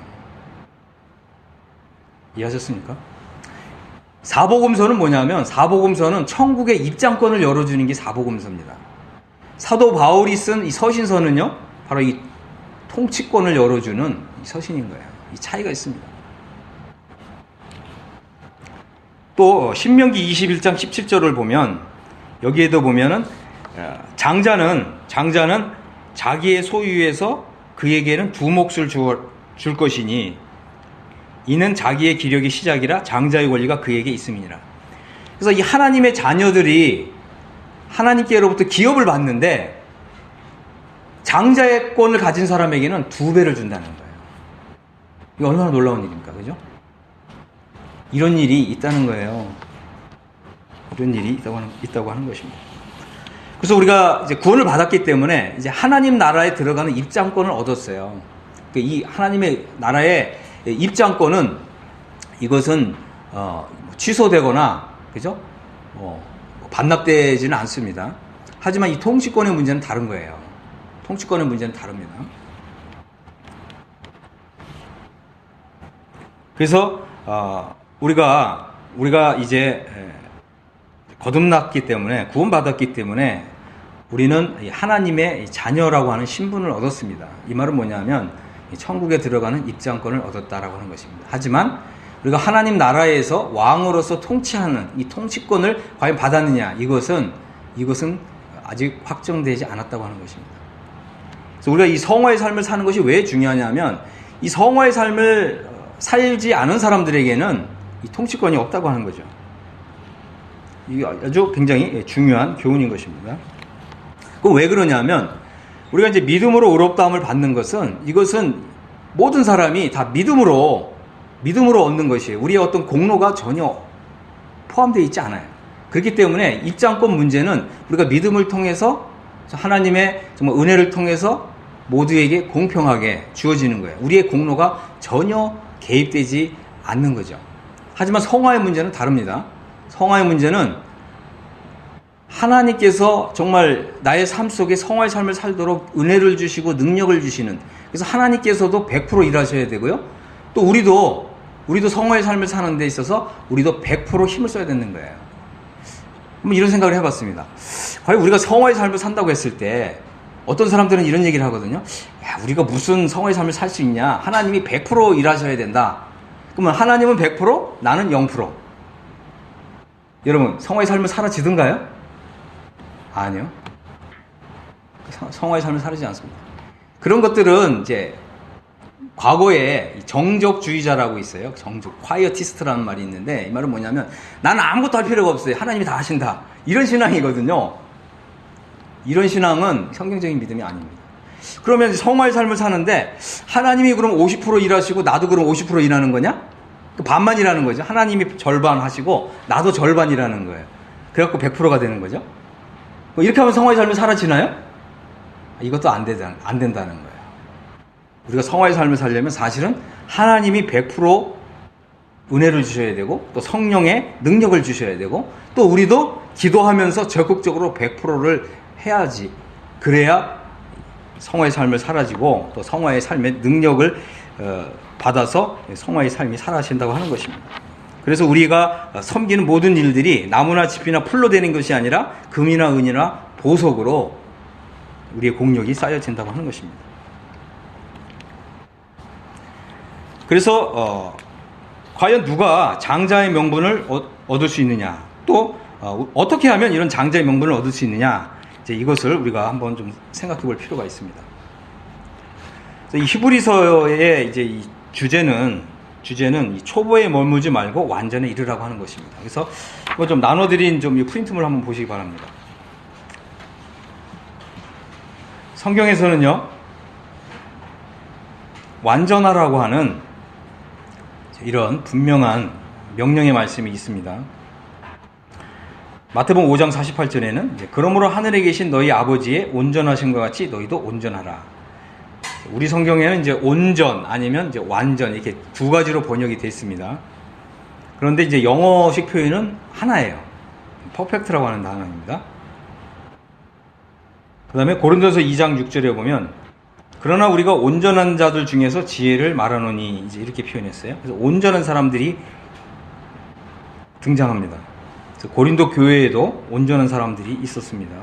이해하셨습니까? 사복음서는 뭐냐면, 사복음서는 천국의 입장권을 열어주는 게 사복음서입니다. 사도 바울이 쓴 이 서신서는요, 바로 이 통치권을 열어주는 이 서신인 거예요. 이 차이가 있습니다. 또 신명기 21장 17절을 보면, 여기에도 보면은 장자는 자기의 소유에서 그에게는 두 몫을 줄 것이니 이는 자기의 기력의 시작이라 장자의 권리가 그에게 있음이니라. 그래서 이 하나님의 자녀들이 하나님께로부터 기업을 받는데 장자의 권을 가진 사람에게는 2배를 준다는 거예요. 이게 얼마나 놀라운 일입니까? 그죠? 이런 일이 있다는 거예요. 이런 일이 있다고 하는 것입니다. 그래서 우리가 이제 구원을 받았기 때문에 이제 하나님 나라에 들어가는 입장권을 얻었어요. 이 하나님의 나라의 입장권은 이것은 취소되거나, 그죠? 반납되지는 않습니다. 하지만 이 통치권의 문제는 다른 거예요. 통치권의 문제는 다릅니다. 그래서 우리가 이제 거듭났기 때문에, 구원받았기 때문에 우리는 하나님의 자녀라고 하는 신분을 얻었습니다. 이 말은 뭐냐면 천국에 들어가는 입장권을 얻었다라고 하는 것입니다. 하지만 우리가 하나님 나라에서 왕으로서 통치하는 이 통치권을 과연 받았느냐, 이것은 아직 확정되지 않았다고 하는 것입니다. 그래서 우리가 이 성화의 삶을 사는 것이 왜 중요하냐면, 이 성화의 삶을 살지 않은 사람들에게는 이 통치권이 없다고 하는 거죠. 이게 아주 굉장히 중요한 교훈인 것입니다. 그럼 왜 그러냐면, 우리가 이제 믿음으로 의롭다함을 받는 것은, 이것은 모든 사람이 다 믿음으로 얻는 것이에요. 우리의 어떤 공로가 전혀 포함되어 있지 않아요. 그렇기 때문에 입장권 문제는 우리가 믿음을 통해서, 하나님의 정말 은혜를 통해서 모두에게 공평하게 주어지는 거예요. 우리의 공로가 전혀 개입되지 않는 거죠. 하지만 성화의 문제는 다릅니다. 성화의 문제는 하나님께서 정말 나의 삶 속에 성화의 삶을 살도록 은혜를 주시고 능력을 주시는, 그래서 하나님께서도 100% 일하셔야 되고요. 또 우리도 성화의 삶을 사는 데 있어서 우리도 100% 힘을 써야 되는 거예요. 한번 이런 생각을 해봤습니다. 과연 우리가 성화의 삶을 산다고 했을 때 어떤 사람들은 이런 얘기를 하거든요. 야, 우리가 무슨 성화의 삶을 살 수 있냐. 하나님이 100% 일하셔야 된다. 그러면 하나님은 100%, 나는 0%. 여러분, 성화의 삶을 살아지던가요? 아니요. 성화의 삶을 살지 않습니다. 그런 것들은 이제 과거에 정적주의자라고 있어요. 정적, 콰이어티스트라는 말이 있는데, 이 말은 뭐냐면 나는 아무것도 할 필요가 없어요. 하나님이 다 하신다. 이런 신앙이거든요. 이런 신앙은 성경적인 믿음이 아닙니다. 그러면 성화의 삶을 사는데 하나님이 그럼 50% 일하시고 나도 그럼 50% 일하는 거냐? 반만 일하는 거죠. 하나님이 절반 하시고 나도 절반 일하는 거예요. 그래갖고 100%가 되는 거죠. 이렇게 하면 성화의 삶이 사라지나요? 이것도 안 된다는 거예요. 우리가 성화의 삶을 살려면 사실은 하나님이 100% 은혜를 주셔야 되고, 또 성령의 능력을 주셔야 되고, 또 우리도 기도하면서 적극적으로 100%를 해야지. 그래야 성화의 삶을 살아지고 또 성화의 삶의 능력을 받아서 성화의 삶이 살아진다고 하는 것입니다. 그래서 우리가 섬기는 모든 일들이 나무나 짚이나 풀로 되는 것이 아니라 금이나 은이나 보석으로 우리의 공력이 쌓여진다고 하는 것입니다. 그래서 과연 누가 장자의 명분을 얻을 수 있느냐, 또 어떻게 하면 이런 장자의 명분을 얻을 수 있느냐, 이제 이것을 우리가 한번 좀 생각해 볼 필요가 있습니다. 이 히브리서의 이제 이 주제는 이 초보에 머물지 말고 완전에 이르라고 하는 것입니다. 그래서 뭐 좀 나눠드린 좀 이 프린트물 한번 보시기 바랍니다. 성경에서는요, 완전하라고 하는 이런 분명한 명령의 말씀이 있습니다. 마태복음 5장 48절에는 그러므로 하늘에 계신 너희 아버지의 온전하신 것 같이 너희도 온전하라. 우리 성경에는 이제 온전 아니면 이제 완전 이렇게 두 가지로 번역이 되어 있습니다. 그런데 이제 영어식 표현은 하나예요. 퍼펙트라고 하는 단어입니다. 그 다음에 고린도서 2장 6절에 보면 그러나 우리가 온전한 자들 중에서 지혜를 말하노니, 이제 이렇게 표현했어요. 그래서 온전한 사람들이 등장합니다. 그래서 고린도 교회에도 온전한 사람들이 있었습니다.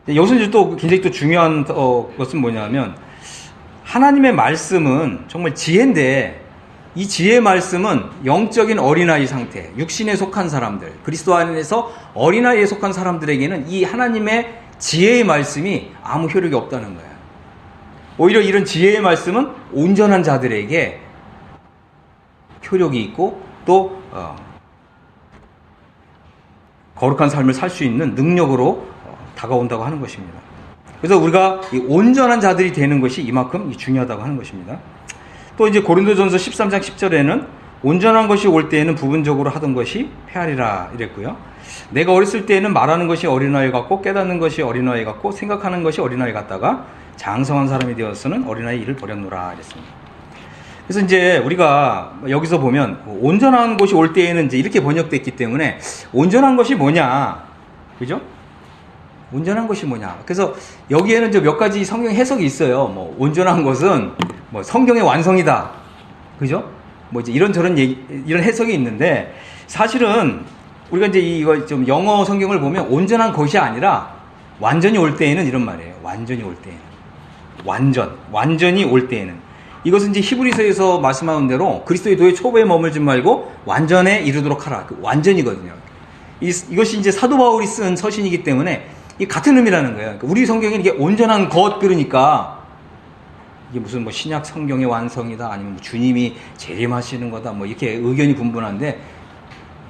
여기서 이제 또 굉장히 또 중요한 것은 뭐냐면, 하나님의 말씀은 정말 지혜인데, 이 지혜의 말씀은 영적인 어린아이 상태, 육신에 속한 사람들, 그리스도 안에서 어린아이에 속한 사람들에게는 이 하나님의 지혜의 말씀이 아무 효력이 없다는 거예요. 오히려 이런 지혜의 말씀은 온전한 자들에게 효력이 있고, 또 거룩한 삶을 살 수 있는 능력으로 다가온다고 하는 것입니다. 그래서 우리가 이 온전한 자들이 되는 것이 이만큼 중요하다고 하는 것입니다. 또 이제 고린도전서 13장 10절에는 온전한 것이 올 때에는 부분적으로 하던 것이 패하리라 이랬고요. 내가 어렸을 때에는 말하는 것이 어린아이 같고 깨닫는 것이 어린아이 같고 생각하는 것이 어린아이 같다가 장성한 사람이 되어서는 어린아이 일을 버렸노라 이랬습니다. 그래서 이제 우리가 여기서 보면 온전한 것이 올 때에는 이제 이렇게 번역됐기 때문에 온전한 것이 뭐냐, 그죠? 온전한 것이 뭐냐. 그래서 여기에는 이제 몇 가지 성경 해석이 있어요. 뭐 온전한 것은 뭐 성경의 완성이다, 그죠? 뭐 이제 이런저런 이런 해석이 있는데, 사실은 우리가 이제 이거 좀 영어 성경을 보면 온전한 것이 아니라 완전히 올 때에는 이런 말이에요. 완전히 올 때에는, 완전히 올 때에는. 이것은 이제 히브리서에서 말씀하는 대로 그리스도의 도의 초보에 머물지 말고 완전에 이르도록 하라. 그 완전이거든요. 이것이 이제 사도 바울이 쓴 서신이기 때문에 이 같은 의미라는 거예요. 그러니까 우리 성경에 이게 온전한 것, 그러니까 이게 무슨 뭐 신약 성경의 완성이다, 아니면 뭐 주님이 재림하시는 거다, 뭐 이렇게 의견이 분분한데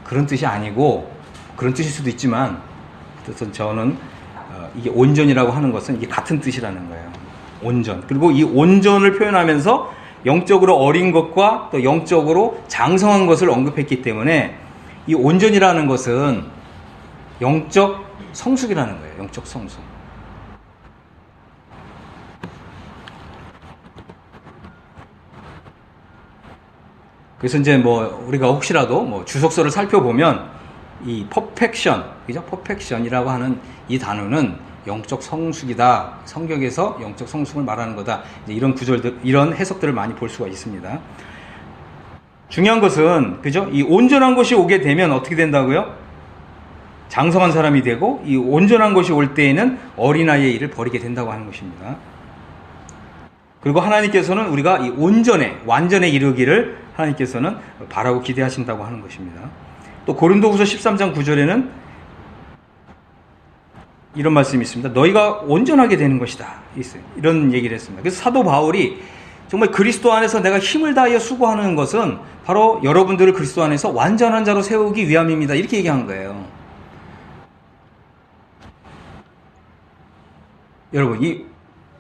그런 뜻이 아니고, 그런 뜻일 수도 있지만 어쨌든 저는 이게 온전이라고 하는 것은 이게 같은 뜻이라는 거예요. 온전. 그리고 이 온전을 표현하면서 영적으로 어린 것과 또 영적으로 장성한 것을 언급했기 때문에 이 온전이라는 것은 영적 성숙이라는 거예요. 영적 성숙. 그래서 이제 뭐 우리가 혹시라도 뭐 주석서를 살펴보면 이 퍼펙션, 그죠? 퍼펙션이라고 하는 이 단어는 영적 성숙이다. 성격에서 영적 성숙을 말하는 거다. 이제 이런 구절들, 이런 해석들을 많이 볼 수가 있습니다. 중요한 것은, 그죠? 이 온전한 것이 오게 되면 어떻게 된다고요? 장성한 사람이 되고, 이 온전한 것이 올 때에는 어린아이의 일을 버리게 된다고 하는 것입니다. 그리고 하나님께서는 우리가 이 완전에 이르기를 하나님께서는 바라고 기대하신다고 하는 것입니다. 또 고린도후서 13장 9절에는 이런 말씀이 있습니다. 너희가 온전하게 되는 것이다. 있어요. 이런 얘기를 했습니다. 그래서 사도 바울이 정말 그리스도 안에서 내가 힘을 다하여 수고하는 것은 바로 여러분들을 그리스도 안에서 완전한 자로 세우기 위함입니다. 이렇게 얘기한 거예요. 여러분, 이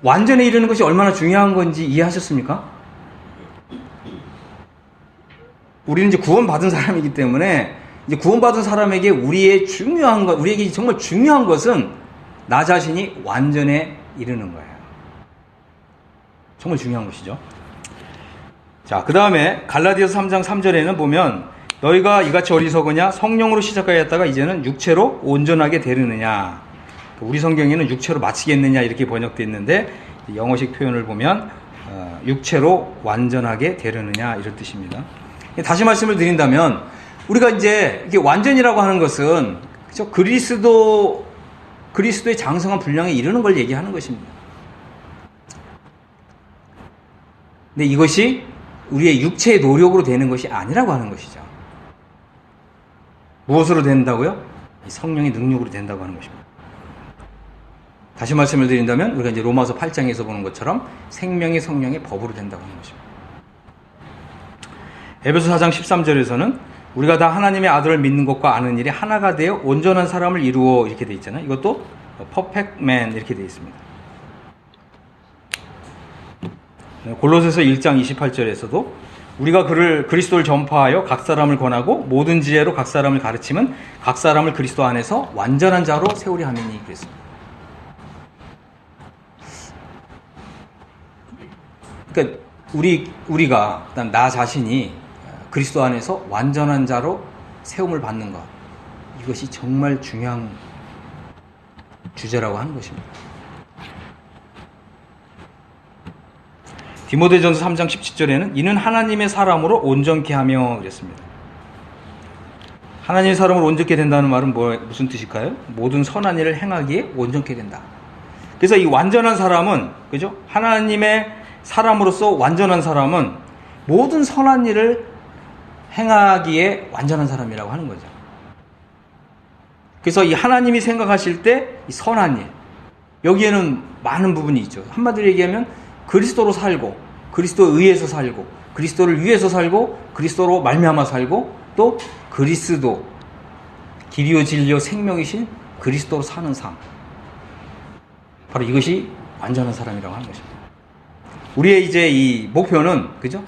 완전에 이르는 것이 얼마나 중요한 건지 이해하셨습니까? 우리는 이제 구원받은 사람이기 때문에 이제 구원받은 사람에게 우리에게 정말 중요한 것은 나 자신이 완전에 이르는 거예요. 정말 중요한 것이죠. 자, 그 다음에 갈라디아서 3장 3절에는 보면 너희가 이같이 어리석으냐 성령으로 시작하였다가 이제는 육체로 온전하게 되느냐. 우리 성경에는 육체로 마치겠느냐 이렇게 번역되어 있는데 영어식 표현을 보면 육체로 완전하게 되려느냐 이런 뜻입니다. 다시 말씀을 드린다면 우리가 이제 이게 완전이라고 하는 것은 그렇죠? 그리스도의 장성한 분량에 이르는 걸 얘기하는 것입니다. 근데 이것이 우리의 육체의 노력으로 되는 것이 아니라고 하는 것이죠. 무엇으로 된다고요? 성령의 능력으로 된다고 하는 것입니다. 다시 말씀을 드린다면 우리가 이제 로마서 8장에서 보는 것처럼 생명의 성령의 법으로 된다고 하는 것입니다. 에베소 4장 13절에서는 우리가 다 하나님의 아들을 믿는 것과 아는 일이 하나가 되어 온전한 사람을 이루어 이렇게 되어 있잖아요. 이것도 perfect man 이렇게 되어 있습니다. 골로새서 1장 28절에서도 우리가 그리스도를 전파하여 각 사람을 권하고 모든 지혜로 각 사람을 가르치면 각 사람을 그리스도 안에서 완전한 자로 세우려 함이니 그랬습니다. 그러니까 우리가 일단 나 자신이 그리스도 안에서 완전한 자로 세움을 받는 것, 이것이 정말 중요한 주제라고 하는 것입니다. 디모데전서 3장 17절에는 이는 하나님의 사람으로 온전케 하며 그랬습니다. 하나님의 사람으로 온전케 된다는 말은 무슨 뜻일까요? 모든 선한 일을 행하기에 온전케 된다. 그래서 이 완전한 사람은, 그죠? 하나님의 사람으로서 완전한 사람은 모든 선한 일을 행하기에 완전한 사람이라고 하는 거죠. 그래서 이 하나님이 생각하실 때 이 선한 일, 여기에는 많은 부분이 있죠. 한마디로 얘기하면 그리스도로 살고, 그리스도에 의해서 살고, 그리스도를 위해서 살고, 그리스도로 말미암아 살고, 또 그리스도, 길이요 진리요 생명이신 그리스도로 사는 삶. 바로 이것이 완전한 사람이라고 하는 것입니다. 우리의 이제 이 목표는, 그죠?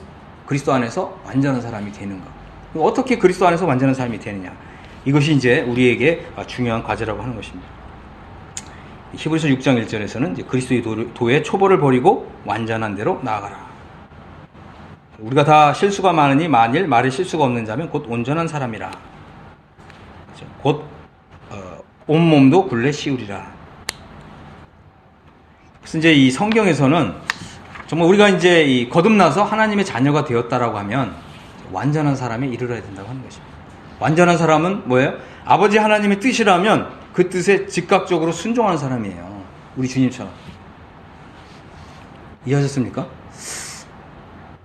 그리스도 안에서 완전한 사람이 되는 것. 어떻게 그리스도 안에서 완전한 사람이 되느냐. 이것이 이제 우리에게 중요한 과제라고 하는 것입니다. 히브리서 6장 1절에서는 이제 그리스도의 도의 초보를 버리고 완전한 대로 나아가라. 우리가 다 실수가 많으니 만일 말에 실수가 없는 자면 곧 온전한 사람이라. 곧 온몸도 굴레 씌우리라. 그래서 이제 이 성경에서는 정말 우리가 이제 거듭나서 하나님의 자녀가 되었다라고 하면 완전한 사람에 이르러야 된다고 하는 것입니다. 완전한 사람은 뭐예요? 아버지 하나님의 뜻이라면 그 뜻에 즉각적으로 순종하는 사람이에요. 우리 주님처럼. 이해하셨습니까?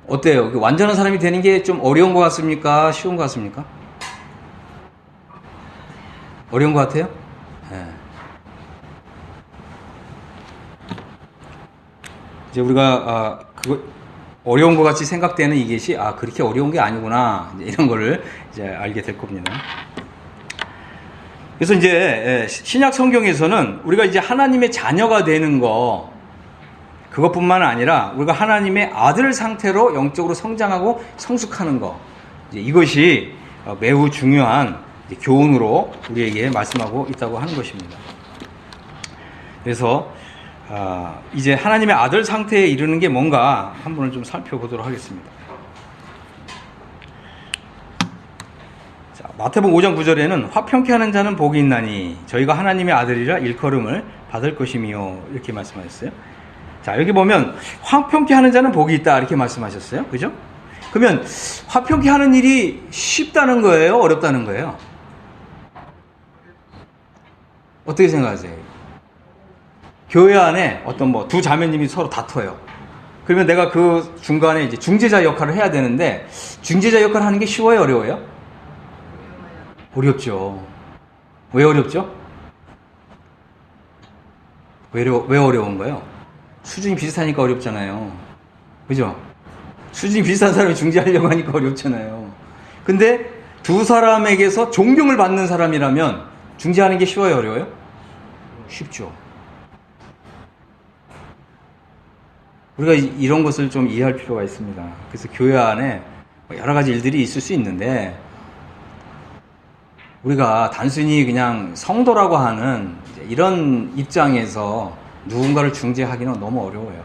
어때요? 완전한 사람이 되는 게 좀 어려운 것 같습니까? 쉬운 것 같습니까? 어려운 것 같아요? 네. 이제 우리가 그거 어려운 것 같이 생각되는 이것이 그렇게 어려운 게 아니구나, 이런 거를 이제 알게 될 겁니다. 그래서 이제 신약 성경에서는 우리가 이제 하나님의 자녀가 되는 거, 그것뿐만 아니라 우리가 하나님의 아들 상태로 영적으로 성장하고 성숙하는 거, 이것이 매우 중요한 교훈으로 우리에게 말씀하고 있다고 하는 것입니다. 그래서 이제 하나님의 아들 상태에 이르는 게 뭔가 한번 좀 살펴보도록 하겠습니다. 자, 마태복음 5장 9절에는 화평케 하는 자는 복이 있나니 저희가 하나님의 아들이라 일컬음을 받을 것이미요. 이렇게 말씀하셨어요. 자, 여기 보면 화평케 하는 자는 복이 있다 이렇게 말씀하셨어요. 그죠? 그러면 화평케 하는 일이 쉽다는 거예요? 어렵다는 거예요? 어떻게 생각하세요? 교회 안에 어떤 두 자매님이 서로 다퉈요. 그러면 내가 그 중간에 이제 중재자 역할을 해야 되는데 중재자 역할을 하는 게 쉬워요? 어려워요? 어렵죠. 왜 어렵죠? 왜 어려운 거예요? 수준이 비슷하니까 어렵잖아요. 그죠? 수준이 비슷한 사람이 중재하려고 하니까 어렵잖아요. 근데 두 사람에게서 존경을 받는 사람이라면 중재하는 게 쉬워요? 어려워요? 쉽죠. 우리가 이런 것을 좀 이해할 필요가 있습니다. 그래서 교회 안에 여러 가지 일들이 있을 수 있는데 우리가 단순히 그냥 성도라고 하는 이런 입장에서 누군가를 중재하기는 너무 어려워요.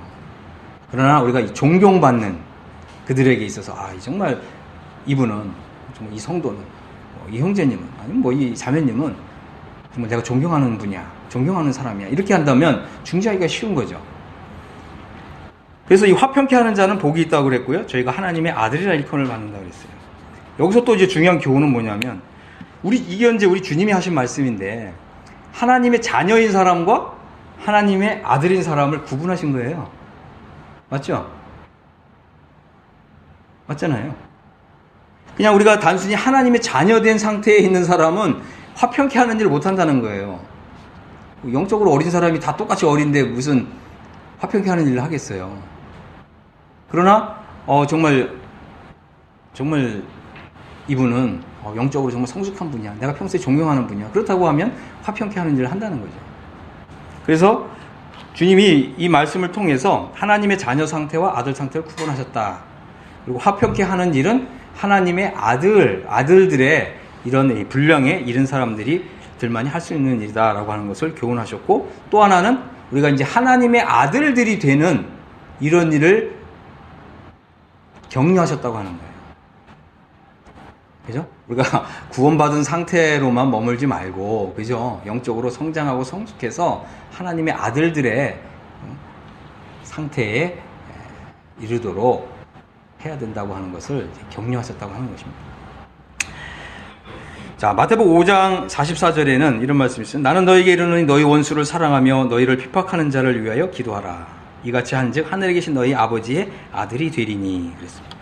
그러나 우리가 이 존경받는 그들에게 있어서 정말 이분은 정말 이 성도는 이 형제님은 아니면 이 자매님은 정말 내가 존경하는 분이야, 존경하는 사람이야 이렇게 한다면 중재하기가 쉬운 거죠. 그래서 이 화평케 하는 자는 복이 있다고 그랬고요. 저희가 하나님의 아들이라 일컬음을 받는다고 그랬어요. 여기서 또 이제 중요한 교훈은 뭐냐면 이게 이제 우리 주님이 하신 말씀인데 하나님의 자녀인 사람과 하나님의 아들인 사람을 구분하신 거예요. 맞죠? 맞잖아요. 그냥 우리가 단순히 하나님의 자녀된 상태에 있는 사람은 화평케 하는 일을 못한다는 거예요. 영적으로 어린 사람이 다 똑같이 어린데 무슨 화평케 하는 일을 하겠어요. 그러나 정말 이분은 영적으로 정말 성숙한 분이야. 내가 평소에 존경하는 분이야. 그렇다고 하면 화평케 하는 일을 한다는 거죠. 그래서 주님이 이 말씀을 통해서 하나님의 자녀 상태와 아들 상태를 구분하셨다. 그리고 화평케 하는 일은 하나님의 아들들의 이런 분량에 이른 사람들만이 할 수 있는 일이다라고 하는 것을 교훈하셨고, 또 하나는 우리가 이제 하나님의 아들들이 되는 이런 일을 격려하셨다고 하는 거예요. 그죠? 우리가 구원받은 상태로만 머물지 말고, 그죠? 영적으로 성장하고 성숙해서 하나님의 아들들의 상태에 이르도록 해야 된다고 하는 것을 격려하셨다고 하는 것입니다. 자, 마태복음 5장 44절에는 이런 말씀이 있어요. 나는 너에게 이르노니 너희 원수를 사랑하며 너희를 핍박하는 자를 위하여 기도하라. 이같이 한즉 하늘에 계신 너희 아버지의 아들이 되리니. 그랬습니다.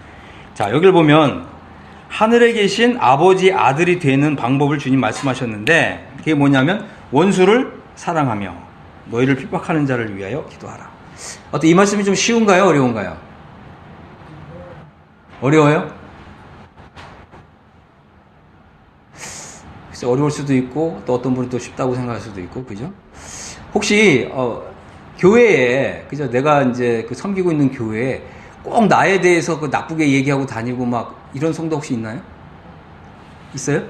자, 여기를 보면 하늘에 계신 아버지의 아들이 되는 방법을 주님 말씀하셨는데, 그게 뭐냐면 원수를 사랑하며 너희를 핍박하는 자를 위하여 기도하라. 이 말씀이 좀 쉬운가요? 어려운가요? 어려워요? 글쎄, 어려울 수도 있고 또 어떤 분은 또 쉽다고 생각할 수도 있고, 그죠? 혹시 교회에, 그죠? 내가 이제 섬기고 있는 교회에 꼭 나에 대해서 나쁘게 얘기하고 다니고 막 이런 성도 혹시 있나요? 있어요?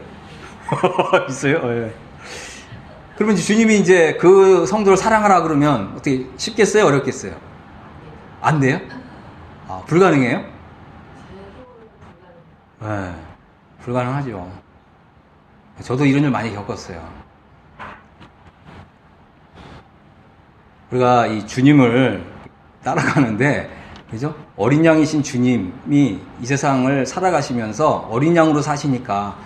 있어요? 네. 그러면 주님이 이제 그 성도를 사랑하라 그러면 어떻게 쉽겠어요? 어렵겠어요? 안 돼요? 불가능해요? 네, 불가능하죠. 저도 이런 일 많이 겪었어요. 우리가 이 주님을 따라가는데, 그죠? 어린 양이신 주님이 이 세상을 살아가시면서 어린 양으로 사시니까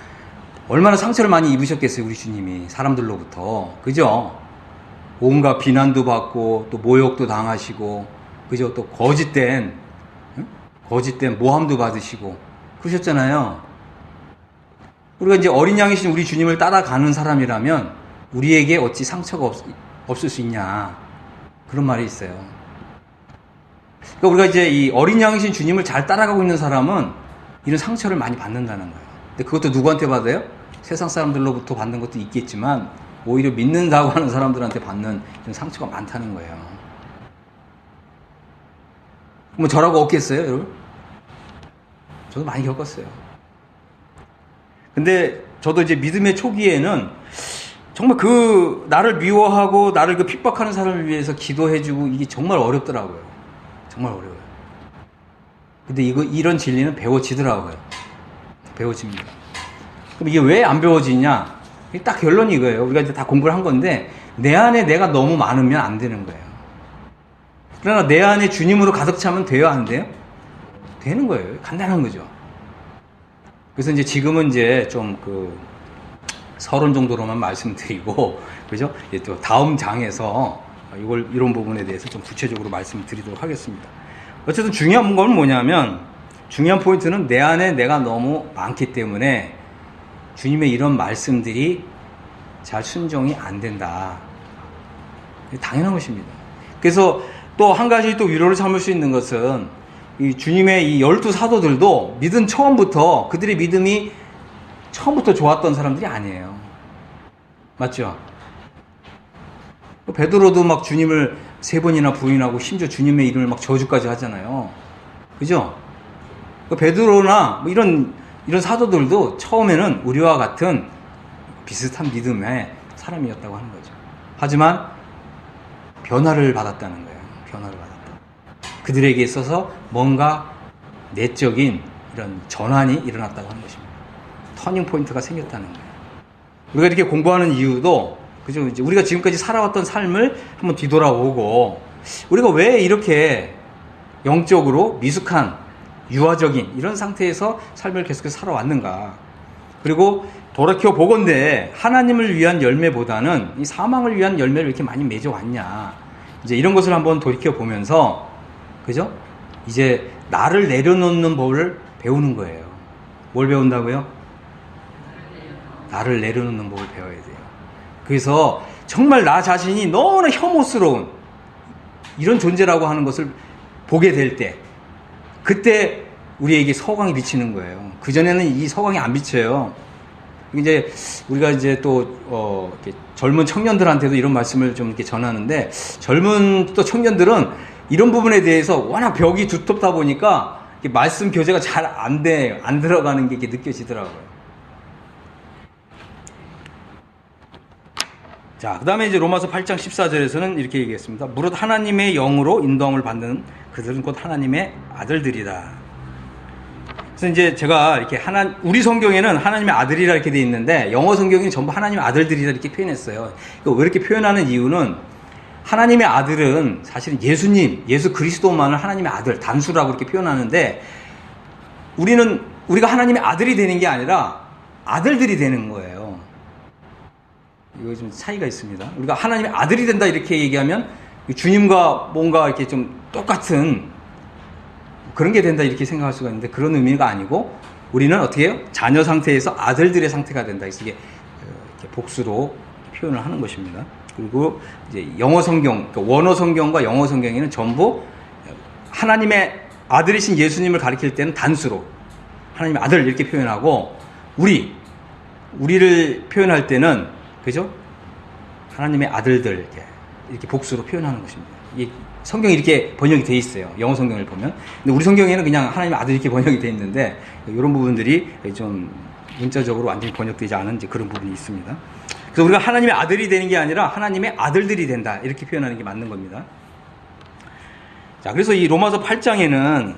얼마나 상처를 많이 입으셨겠어요, 우리 주님이. 사람들로부터. 그죠? 온갖 비난도 받고, 또 모욕도 당하시고, 그죠? 또 거짓된 모함도 받으시고, 그러셨잖아요. 우리가 이제 어린 양이신 우리 주님을 따라가는 사람이라면 우리에게 어찌 상처가 없을 수 있냐. 그런 말이 있어요. 그러니까 우리가 이제 이 어린 양이신 주님을 잘 따라가고 있는 사람은 이런 상처를 많이 받는다는 거예요. 근데 그것도 누구한테 받아요? 세상 사람들로부터 받는 것도 있겠지만 오히려 믿는다고 하는 사람들한테 받는 이런 상처가 많다는 거예요. 뭐 저라고 없겠어요, 여러분? 저도 많이 겪었어요. 근데 저도 이제 믿음의 초기에는 정말 나를 미워하고 나를 핍박하는 사람을 위해서 기도해주고 이게 정말 어렵더라고요. 정말 어려워요. 근데 이런 진리는 배워지더라고요. 배워집니다. 그럼 이게 왜 안 배워지냐? 딱 결론이 이거예요. 우리가 이제 다 공부를 한 건데, 내 안에 내가 너무 많으면 안 되는 거예요. 그러나 내 안에 주님으로 가득 차면 돼요, 안 돼요? 되는 거예요. 간단한 거죠. 그래서 이제 지금은 이제 좀 서론 정도로만 말씀드리고, 그죠? 또 다음 장에서 이런 부분에 대해서 좀 구체적으로 말씀드리도록 하겠습니다. 어쨌든 중요한 건 뭐냐면, 중요한 포인트는 내 안에 내가 너무 많기 때문에 주님의 이런 말씀들이 잘 순종이 안 된다. 당연한 것입니다. 그래서 또 한 가지 또 위로를 삼을 수 있는 것은 이 주님의 이 12사도들도 믿은 처음부터 그들의 믿음이 처음부터 좋았던 사람들이 아니에요. 맞죠? 베드로도 막 주님을 3번이나 부인하고 심지어 주님의 이름을 막 저주까지 하잖아요. 그죠? 베드로나 뭐 이런 사도들도 처음에는 우리와 같은 비슷한 믿음의 사람이었다고 하는 거죠. 하지만 변화를 받았다는 거예요. 변화를 받았다. 그들에게 있어서 뭔가 내적인 이런 전환이 일어났다고 하는 것입니다. 터닝 포인트가 생겼다는 거예요. 우리가 이렇게 공부하는 이유도 그죠? 이제 우리가 지금까지 살아왔던 삶을 한번 뒤돌아보고 우리가 왜 이렇게 영적으로 미숙한 유아적인 이런 상태에서 삶을 계속해서 살아왔는가. 그리고 돌이켜 보건대 하나님을 위한 열매보다는 이 사망을 위한 열매를 왜 이렇게 많이 맺어왔냐. 이제 이런 것을 한번 돌이켜 보면서 그죠? 이제 나를 내려놓는 법을 배우는 거예요. 뭘 배운다고요? 나를 내려놓는 법을 배워야 돼요. 그래서 정말 나 자신이 너무나 혐오스러운 이런 존재라고 하는 것을 보게 될 때 그때 우리에게 서광이 비치는 거예요. 그전에는 이 서광이 안 비쳐요. 이제 우리가 이제 또 이렇게 젊은 청년들한테도 이런 말씀을 좀 이렇게 전하는데 젊은 또 청년들은 이런 부분에 대해서 워낙 벽이 두텁다 보니까 말씀 교제가 잘 안 돼, 안 들어가는 게 이렇게 느껴지더라고요. 자, 그 다음에 이제 로마서 8장 14절에서는 이렇게 얘기했습니다. 무릇 하나님의 영으로 인도함을 받는 그들은 곧 하나님의 아들들이다. 그래서 이제 제가 이렇게 우리 성경에는 하나님의 아들이라 이렇게 돼 있는데 영어 성경이 전부 하나님의 아들들이라 이렇게 표현했어요. 왜 이렇게 표현하는 이유는 하나님의 아들은 사실은 예수 그리스도만을 하나님의 아들, 단수라고 이렇게 표현하는데 우리가 하나님의 아들이 되는 게 아니라 아들들이 되는 거예요. 이거 좀 차이가 있습니다. 우리가 하나님의 아들이 된다 이렇게 얘기하면 주님과 뭔가 이렇게 좀 똑같은 그런 게 된다 이렇게 생각할 수가 있는데 그런 의미가 아니고 우리는 어떻게 해요? 자녀 상태에서 아들들의 상태가 된다. 그래서 이게 이렇게 복수로 표현을 하는 것입니다. 그리고 이제 영어 성경, 원어 성경과 영어 성경에는 전부 하나님의 아들이신 예수님을 가리킬 때는 단수로 하나님의 아들 이렇게 표현하고 우리를 표현할 때는 그죠? 하나님의 아들들 이렇게 복수로 표현하는 것입니다. 이 성경이 이렇게 번역이 돼 있어요. 영어 성경을 보면. 근데 우리 성경에는 그냥 하나님의 아들 이렇게 번역이 돼 있는데 이런 부분들이 좀 문자적으로 완전히 번역되지 않은 이제 그런 부분이 있습니다. 그래서 우리가 하나님의 아들이 되는 게 아니라 하나님의 아들들이 된다. 이렇게 표현하는 게 맞는 겁니다. 자, 그래서 이 로마서 8장에는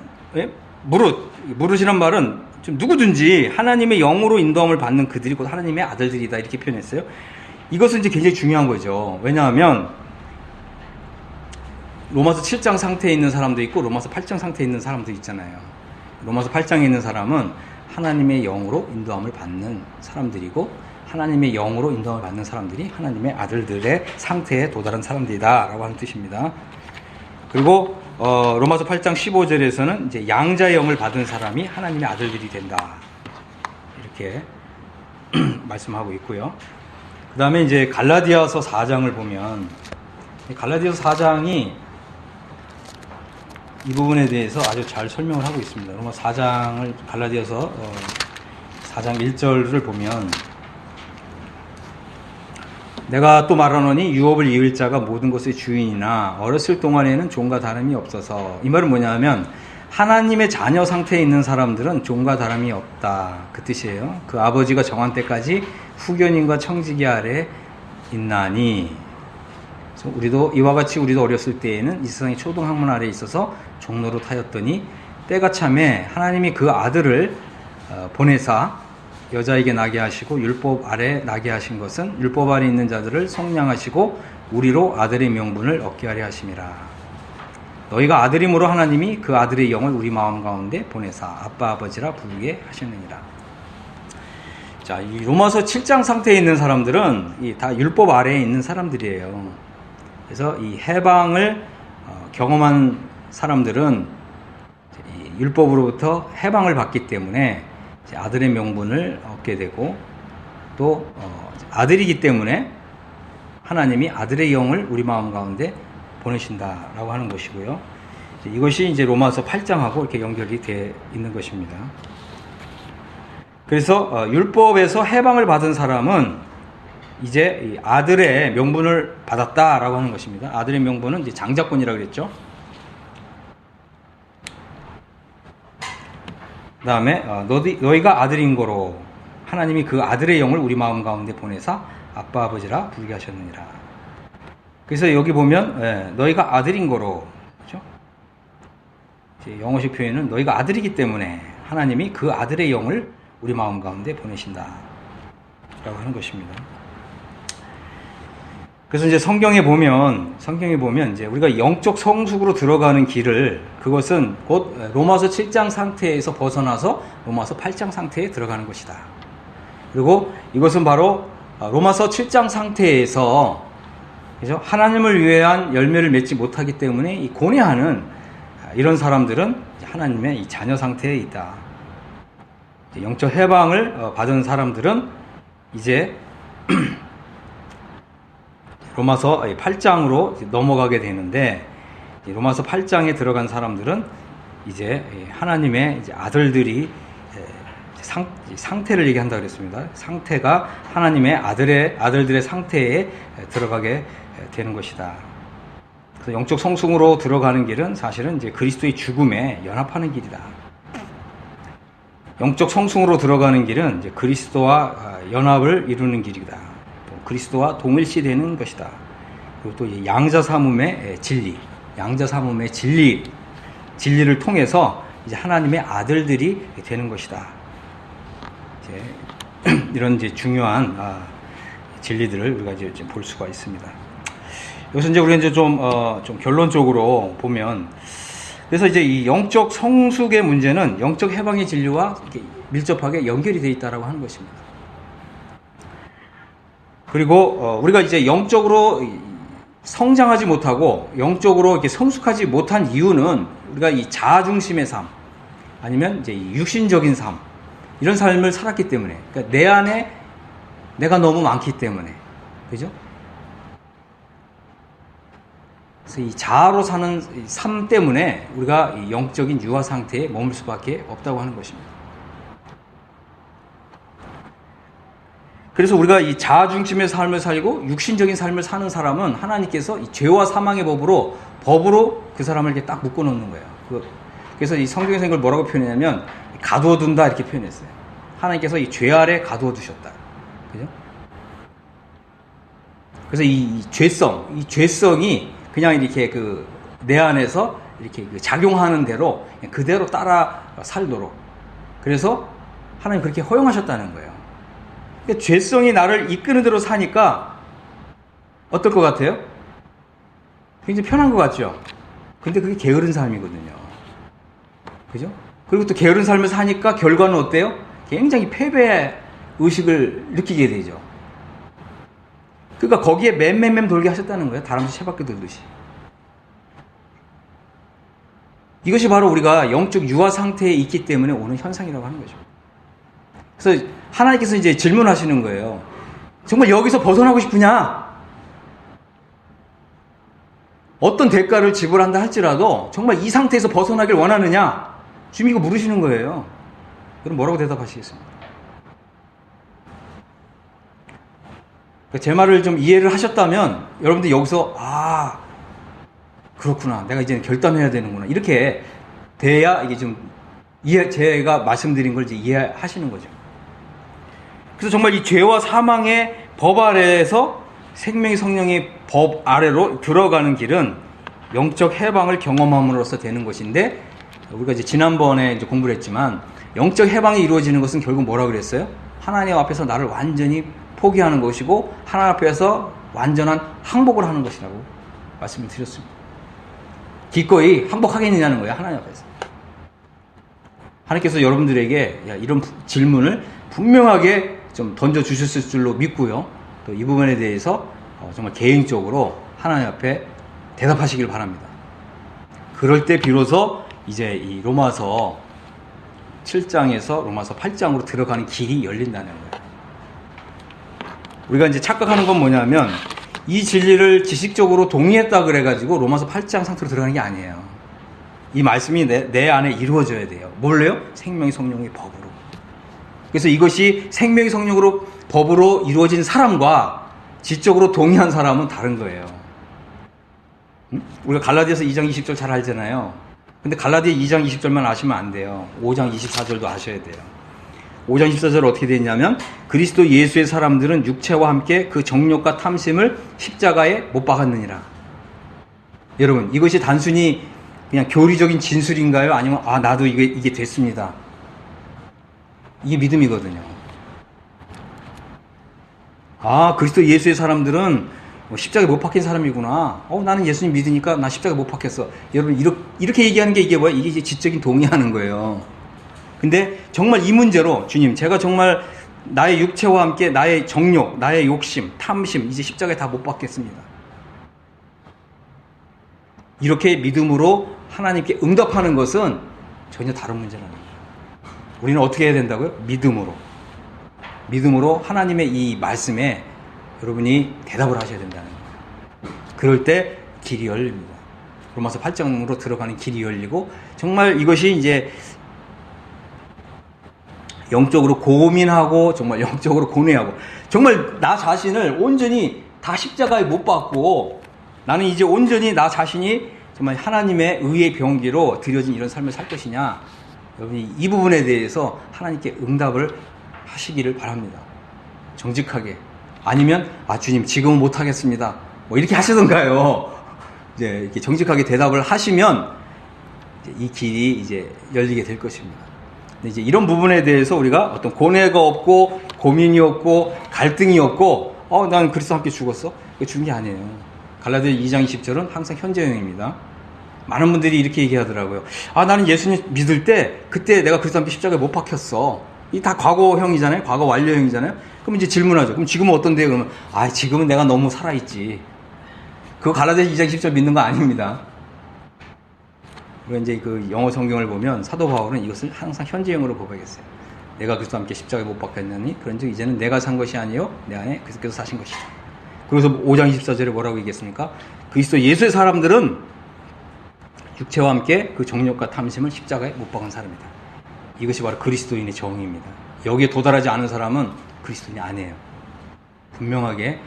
무릇이란 말은 좀 누구든지 하나님의 영으로 인도함을 받는 그들이 곧 하나님의 아들들이다. 이렇게 표현했어요. 이것은 이제 굉장히 중요한 거죠. 왜냐하면 로마서 7장 상태에 있는 사람도 있고 로마서 8장 상태에 있는 사람도 있잖아요. 로마서 8장에 있는 사람은 하나님의 영으로 인도함을 받는 사람들이고 하나님의 영으로 인도함을 받는 사람들이 하나님의 아들들의 상태에 도달한 사람들이다 라고 하는 뜻입니다. 그리고 로마서 8장 15절에서는 이제 양자의 영을 받은 사람이 하나님의 아들들이 된다 이렇게 말씀하고 있고요. 그 다음에 이제 갈라디아서 4장을 보면 갈라디아서 4장이 이 부분에 대해서 아주 잘 설명을 하고 있습니다. 로마 4장을 갈라디아서 4장 1절을 보면 내가 또 말하노니 유업을 이을 자가 모든 것의 주인이나 어렸을 동안에는 종과 다름이 없어서 이 말은 뭐냐면 하나님의 자녀 상태에 있는 사람들은 종과 다름이 없다 그 뜻이에요. 그 아버지가 정한 때까지 후견인과 청지기 아래 있나니 우리도 이와 같이 우리도 어렸을 때에는 이 세상의 초등학문 아래에 있어서 종노릇 하였더니 때가 참에 하나님이 그 아들을 보내사 여자에게 나게 하시고 율법 아래 나게 하신 것은 율법 아래 있는 자들을 속량하시고 우리로 아들의 명분을 얻게 하려 하심이라. 너희가 아들임으로 하나님이 그 아들의 영을 우리 마음 가운데 보내사 아빠 아버지라 부르게 하셨느니라. 자, 이 로마서 7장 상태에 있는 사람들은 다 율법 아래에 있는 사람들이에요. 그래서 이 해방을 경험한 사람들은 율법으로부터 해방을 받기 때문에 아들의 명분을 얻게 되고 또 아들이기 때문에 하나님이 아들의 영을 우리 마음 가운데 보내신다라고 하는 것이고요. 이것이 이제 로마서 8장하고 이렇게 연결이 되어 있는 것입니다. 그래서 율법에서 해방을 받은 사람은 이제 이 아들의 명분을 받았다라고 하는 것입니다. 아들의 명분은 이제 장자권이라고 그랬죠. 그 다음에 너희가 아들인 거로 하나님이 그 아들의 영을 우리 마음 가운데 보내사 아빠 아버지라 부르게 하셨느니라. 그래서 여기 보면 너희가 아들인 거로, 그렇죠? 영어식 표현은 너희가 아들이기 때문에 하나님이 그 아들의 영을 우리 마음 가운데 보내신다 라고 하는 것입니다. 그래서 이제 성경에 보면 이제 우리가 영적 성숙으로 들어가는 길을, 그것은 곧 로마서 7장 상태에서 벗어나서 로마서 8장 상태에 들어가는 것이다. 그리고 이것은 바로 로마서 7장 상태에서, 그죠? 하나님을 위한 열매를 맺지 못하기 때문에 이 고뇌하는 이런 사람들은 하나님의 이 자녀 상태에 있다. 영적 해방을 받은 사람들은 이제 로마서 8장으로 넘어가게 되는데, 로마서 8장에 들어간 사람들은 이제 하나님의 이제 아들들이 상태를 얘기한다고 그랬습니다. 상태가 하나님의 아들들의 상태에 들어가게 되는 것이다. 그래서 영적 성숙으로 들어가는 길은 사실은 이제 그리스도의 죽음에 연합하는 길이다. 영적 성숙으로 들어가는 길은 이제 그리스도와 연합을 이루는 길이다. 그리스도와 동일시되는 것이다. 그리고 또 양자삼음의 진리, 진리를 통해서 이제 하나님의 아들들이 되는 것이다. 이제 이런 이제 중요한 진리들을 우리가 이제 볼 수가 있습니다. 여기서 이제 우리가 이제 좀 결론적으로 보면, 그래서 이제 이 영적 성숙의 문제는 영적 해방의 진리와 이렇게 밀접하게 연결이 되어 있다라고 하는 것입니다. 그리고 우리가 이제 영적으로 성장하지 못하고 영적으로 이렇게 성숙하지 못한 이유는 우리가 이 자아 중심의 삶, 아니면 이제 육신적인 삶, 이런 삶을 살았기 때문에, 그러니까 내 안에 내가 너무 많기 때문에, 그죠? 그래서 이 자아로 사는 삶 때문에 우리가 이 영적인 유아 상태에 머물 수밖에 없다고 하는 것입니다. 그래서 우리가 이 자아 중심의 삶을 살고 육신적인 삶을 사는 사람은 하나님께서 이 죄와 사망의 법으로 그 사람을 이렇게 딱 묶어 놓는 거예요. 그래서 이 성경에서 이걸 뭐라고 표현했냐면 가두어 둔다 이렇게 표현했어요. 하나님께서 이 죄 아래 가두어 두셨다. 그죠? 그래서 이 죄성이 그냥 이렇게 내 안에서 이렇게 작용하는 대로 그대로 따라 살도록, 그래서 하나님 그렇게 허용하셨다는 거예요. 그러니까 죄성이 나를 이끄는 대로 사니까 어떨 것 같아요? 굉장히 편한 것 같죠? 근데 그게 게으른 삶이거든요. 그죠? 그리고 또 게으른 삶을 사니까 결과는 어때요? 굉장히 패배 의식을 느끼게 되죠. 그러니까 거기에 맴 돌게 하셨다는 거예요. 다람쥐 채바퀴 돌듯이. 이것이 바로 우리가 영적 유아 상태에 있기 때문에 오는 현상이라고 하는 거죠. 그래서 하나님께서 이제 질문하시는 거예요. 정말 여기서 벗어나고 싶으냐? 어떤 대가를 지불한다 할지라도 정말 이 상태에서 벗어나길 원하느냐? 지금 이거 물으시는 거예요. 그럼 뭐라고 대답하시겠습니까? 제 말을 좀 이해를 하셨다면 여러분들 여기서 그렇구나, 내가 이제는 결단해야 되는구나, 이렇게 돼야 이게 좀 제가 말씀드린 걸 이제 이해하시는 거죠. 그래서 정말 이 죄와 사망의 법 아래에서 생명의 성령의 법 아래로 들어가는 길은 영적 해방을 경험함으로써 되는 것인데, 우리가 이제 지난번에 이제 공부를 했지만 영적 해방이 이루어지는 것은 결국 뭐라고 그랬어요? 하나님 앞에서 나를 완전히 포기하는 것이고 하나님 앞에서 완전한 항복을 하는 것이라고 말씀을 드렸습니다. 기꺼이 항복하겠느냐는 거예요. 하나님 앞에서. 하나님께서 여러분들에게 이런 질문을 분명하게 좀 던져주셨을 줄로 믿고요. 또 이 부분에 대해서 정말 개인적으로 하나님 앞에 대답하시길 바랍니다. 그럴 때 비로소 이제 이 로마서 7장에서 로마서 8장으로 들어가는 길이 열린다는 거예요. 우리가 이제 착각하는 건 뭐냐면 이 진리를 지식적으로 동의했다 그래가지고 로마서 8장 상태로 들어가는 게 아니에요. 이 말씀이 내 안에 이루어져야 돼요. 뭘로요? 생명의 성령의 법으로. 그래서 이것이 생명의 성령으로 법으로 이루어진 사람과 지적으로 동의한 사람은 다른 거예요. 우리가 갈라디아서 2장 20절 잘 알잖아요. 근데 갈라디아 2장 20절만 아시면 안 돼요. 5장 24절도 아셔야 돼요. 5장 24절 어떻게 되어 있냐면 그리스도 예수의 사람들은 육체와 함께 그 정욕과 탐심을 십자가에 못 박았느니라. 여러분, 이것이 단순히 그냥 교리적인 진술인가요? 아니면 나도 이게 됐습니다. 이게 믿음이거든요. 그리스도 예수의 사람들은 십자가에 못 박힌 사람이구나. 나는 예수님 믿으니까 나 십자가에 못 박혔어. 여러분, 이렇게 얘기하는 게 이게 뭐야? 이게 이제 지적인 동의하는 거예요. 근데 정말 이 문제로 주님, 제가 정말 나의 육체와 함께 나의 정욕, 나의 욕심, 탐심, 이제 십자가에 다 못 박겠습니다. 이렇게 믿음으로 하나님께 응답하는 것은 전혀 다른 문제라는 거예요. 우리는 어떻게 해야 된다고요? 믿음으로 하나님의 이 말씀에 여러분이 대답을 하셔야 된다는 거예요. 그럴 때 길이 열립니다. 로마서 8장으로 들어가는 길이 열리고 정말 이것이 이제 영적으로 고민하고 정말 영적으로 고뇌하고 정말 나 자신을 온전히 다 십자가에 못 박고 나는 이제 온전히 나 자신이 정말 하나님의 의의 병기로 드려진 이런 삶을 살 것이냐, 여러분이 이 부분에 대해서 하나님께 응답을 하시기를 바랍니다. 정직하게. 아니면 주님 지금은 못하겠습니다 뭐 이렇게 하시던가요. 이제 이렇게 정직하게 대답을 하시면 이제 이 길이 이제 열리게 될 것입니다. 근데 이제 이런 부분에 대해서 우리가 어떤 고뇌가 없고 고민이 없고 갈등이 없고 난 그리스도 함께 죽었어? 이거 죽은 게 아니에요. 갈라디아 2장 20절은 항상 현재형입니다. 많은 분들이 이렇게 얘기하더라고요. 나는 예수님 믿을 때 그때 내가 그리스도 함께 십자가에 못 박혔어. 이 다 과거형이잖아요. 과거 완료형이잖아요. 그럼 이제 질문하죠. 그럼 지금은 어떤데요? 그러면 지금은 내가 너무 살아있지. 그거 갈라디아 2장 10절 믿는 거 아닙니다. 우리가 이제 그 영어 성경을 보면 사도 바울은 이것을 항상 현재형으로 고백했어요. 내가 그리스도와 함께 십자가에 못 박혔느니 그런즉 이제는 내가 산 것이 아니요 내 안에 그리스도께서 사신 것이다. 그래서 5장 24절에 뭐라고 얘기했습니까? 그리스도 예수의 사람들은 육체와 함께 그 정욕과 탐심을 십자가에 못 박은 사람이다. 이것이 바로 그리스도인의 정의입니다. 여기에 도달하지 않은 사람은 그리스도인이 아니에요. 분명하게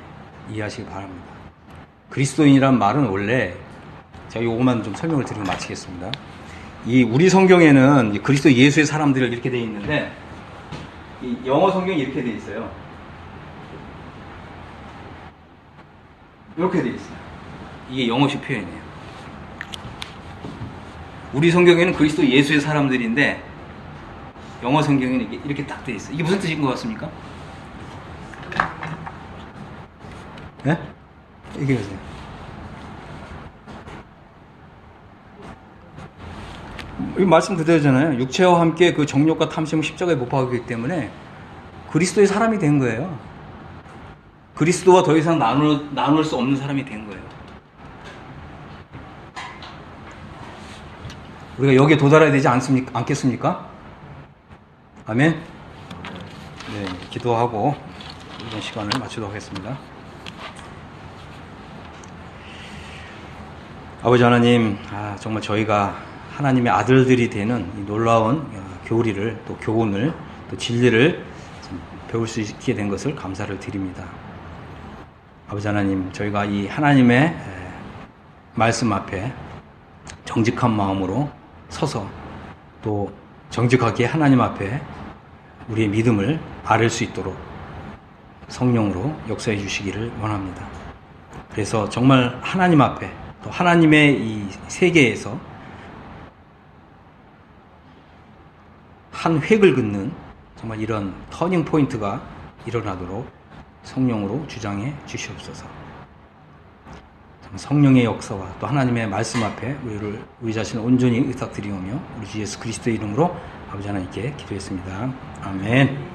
이해하시기 바랍니다. 그리스도인이란 말은 원래 제가 요것만 좀 설명을 드리고 마치겠습니다. 우리 성경에는 그리스도 예수의 사람들을 이렇게 되어 있는데 이 영어 성경이 이렇게 되어 있어요. 이렇게 되어 있어요. 이게 영어식 표현이에요. 우리 성경에는 그리스도 예수의 사람들인데 영어 성경에는 이렇게 딱 되어 있어요. 이게 무슨 뜻인 것 같습니까? 네? 얘기해보세요. 이 말씀 그대로잖아요. 육체와 함께 그 정욕과 탐심을 십자가에 못 박았기 때문에 그리스도의 사람이 된 거예요. 그리스도와 더 이상 나눌 수 없는 사람이 된 거예요. 우리가 여기에 도달해야 되지 않겠습니까? 아멘? 네, 기도하고 이번 시간을 마치도록 하겠습니다. 아버지 하나님, 정말 저희가 하나님의 아들들이 되는 이 놀라운 교리를, 또 교훈을, 또 진리를 배울 수 있게 된 것을 감사를 드립니다. 아버지 하나님, 저희가 이 하나님의 말씀 앞에 정직한 마음으로 서서 또 정직하게 하나님 앞에 우리의 믿음을 아를 수 있도록 성령으로 역사해 주시기를 원합니다. 그래서 정말 하나님 앞에 또 하나님의 이 세계에서 한 획을 긋는 정말 이런 터닝 포인트가 일어나도록 성령으로 주장해 주시옵소서. 성령의 역사와 또 하나님의 말씀 앞에 우리 자신을 온전히 의탁드리오며 우리 주 예수 그리스도의 이름으로 아버지 하나님께 기도했습니다. 아멘.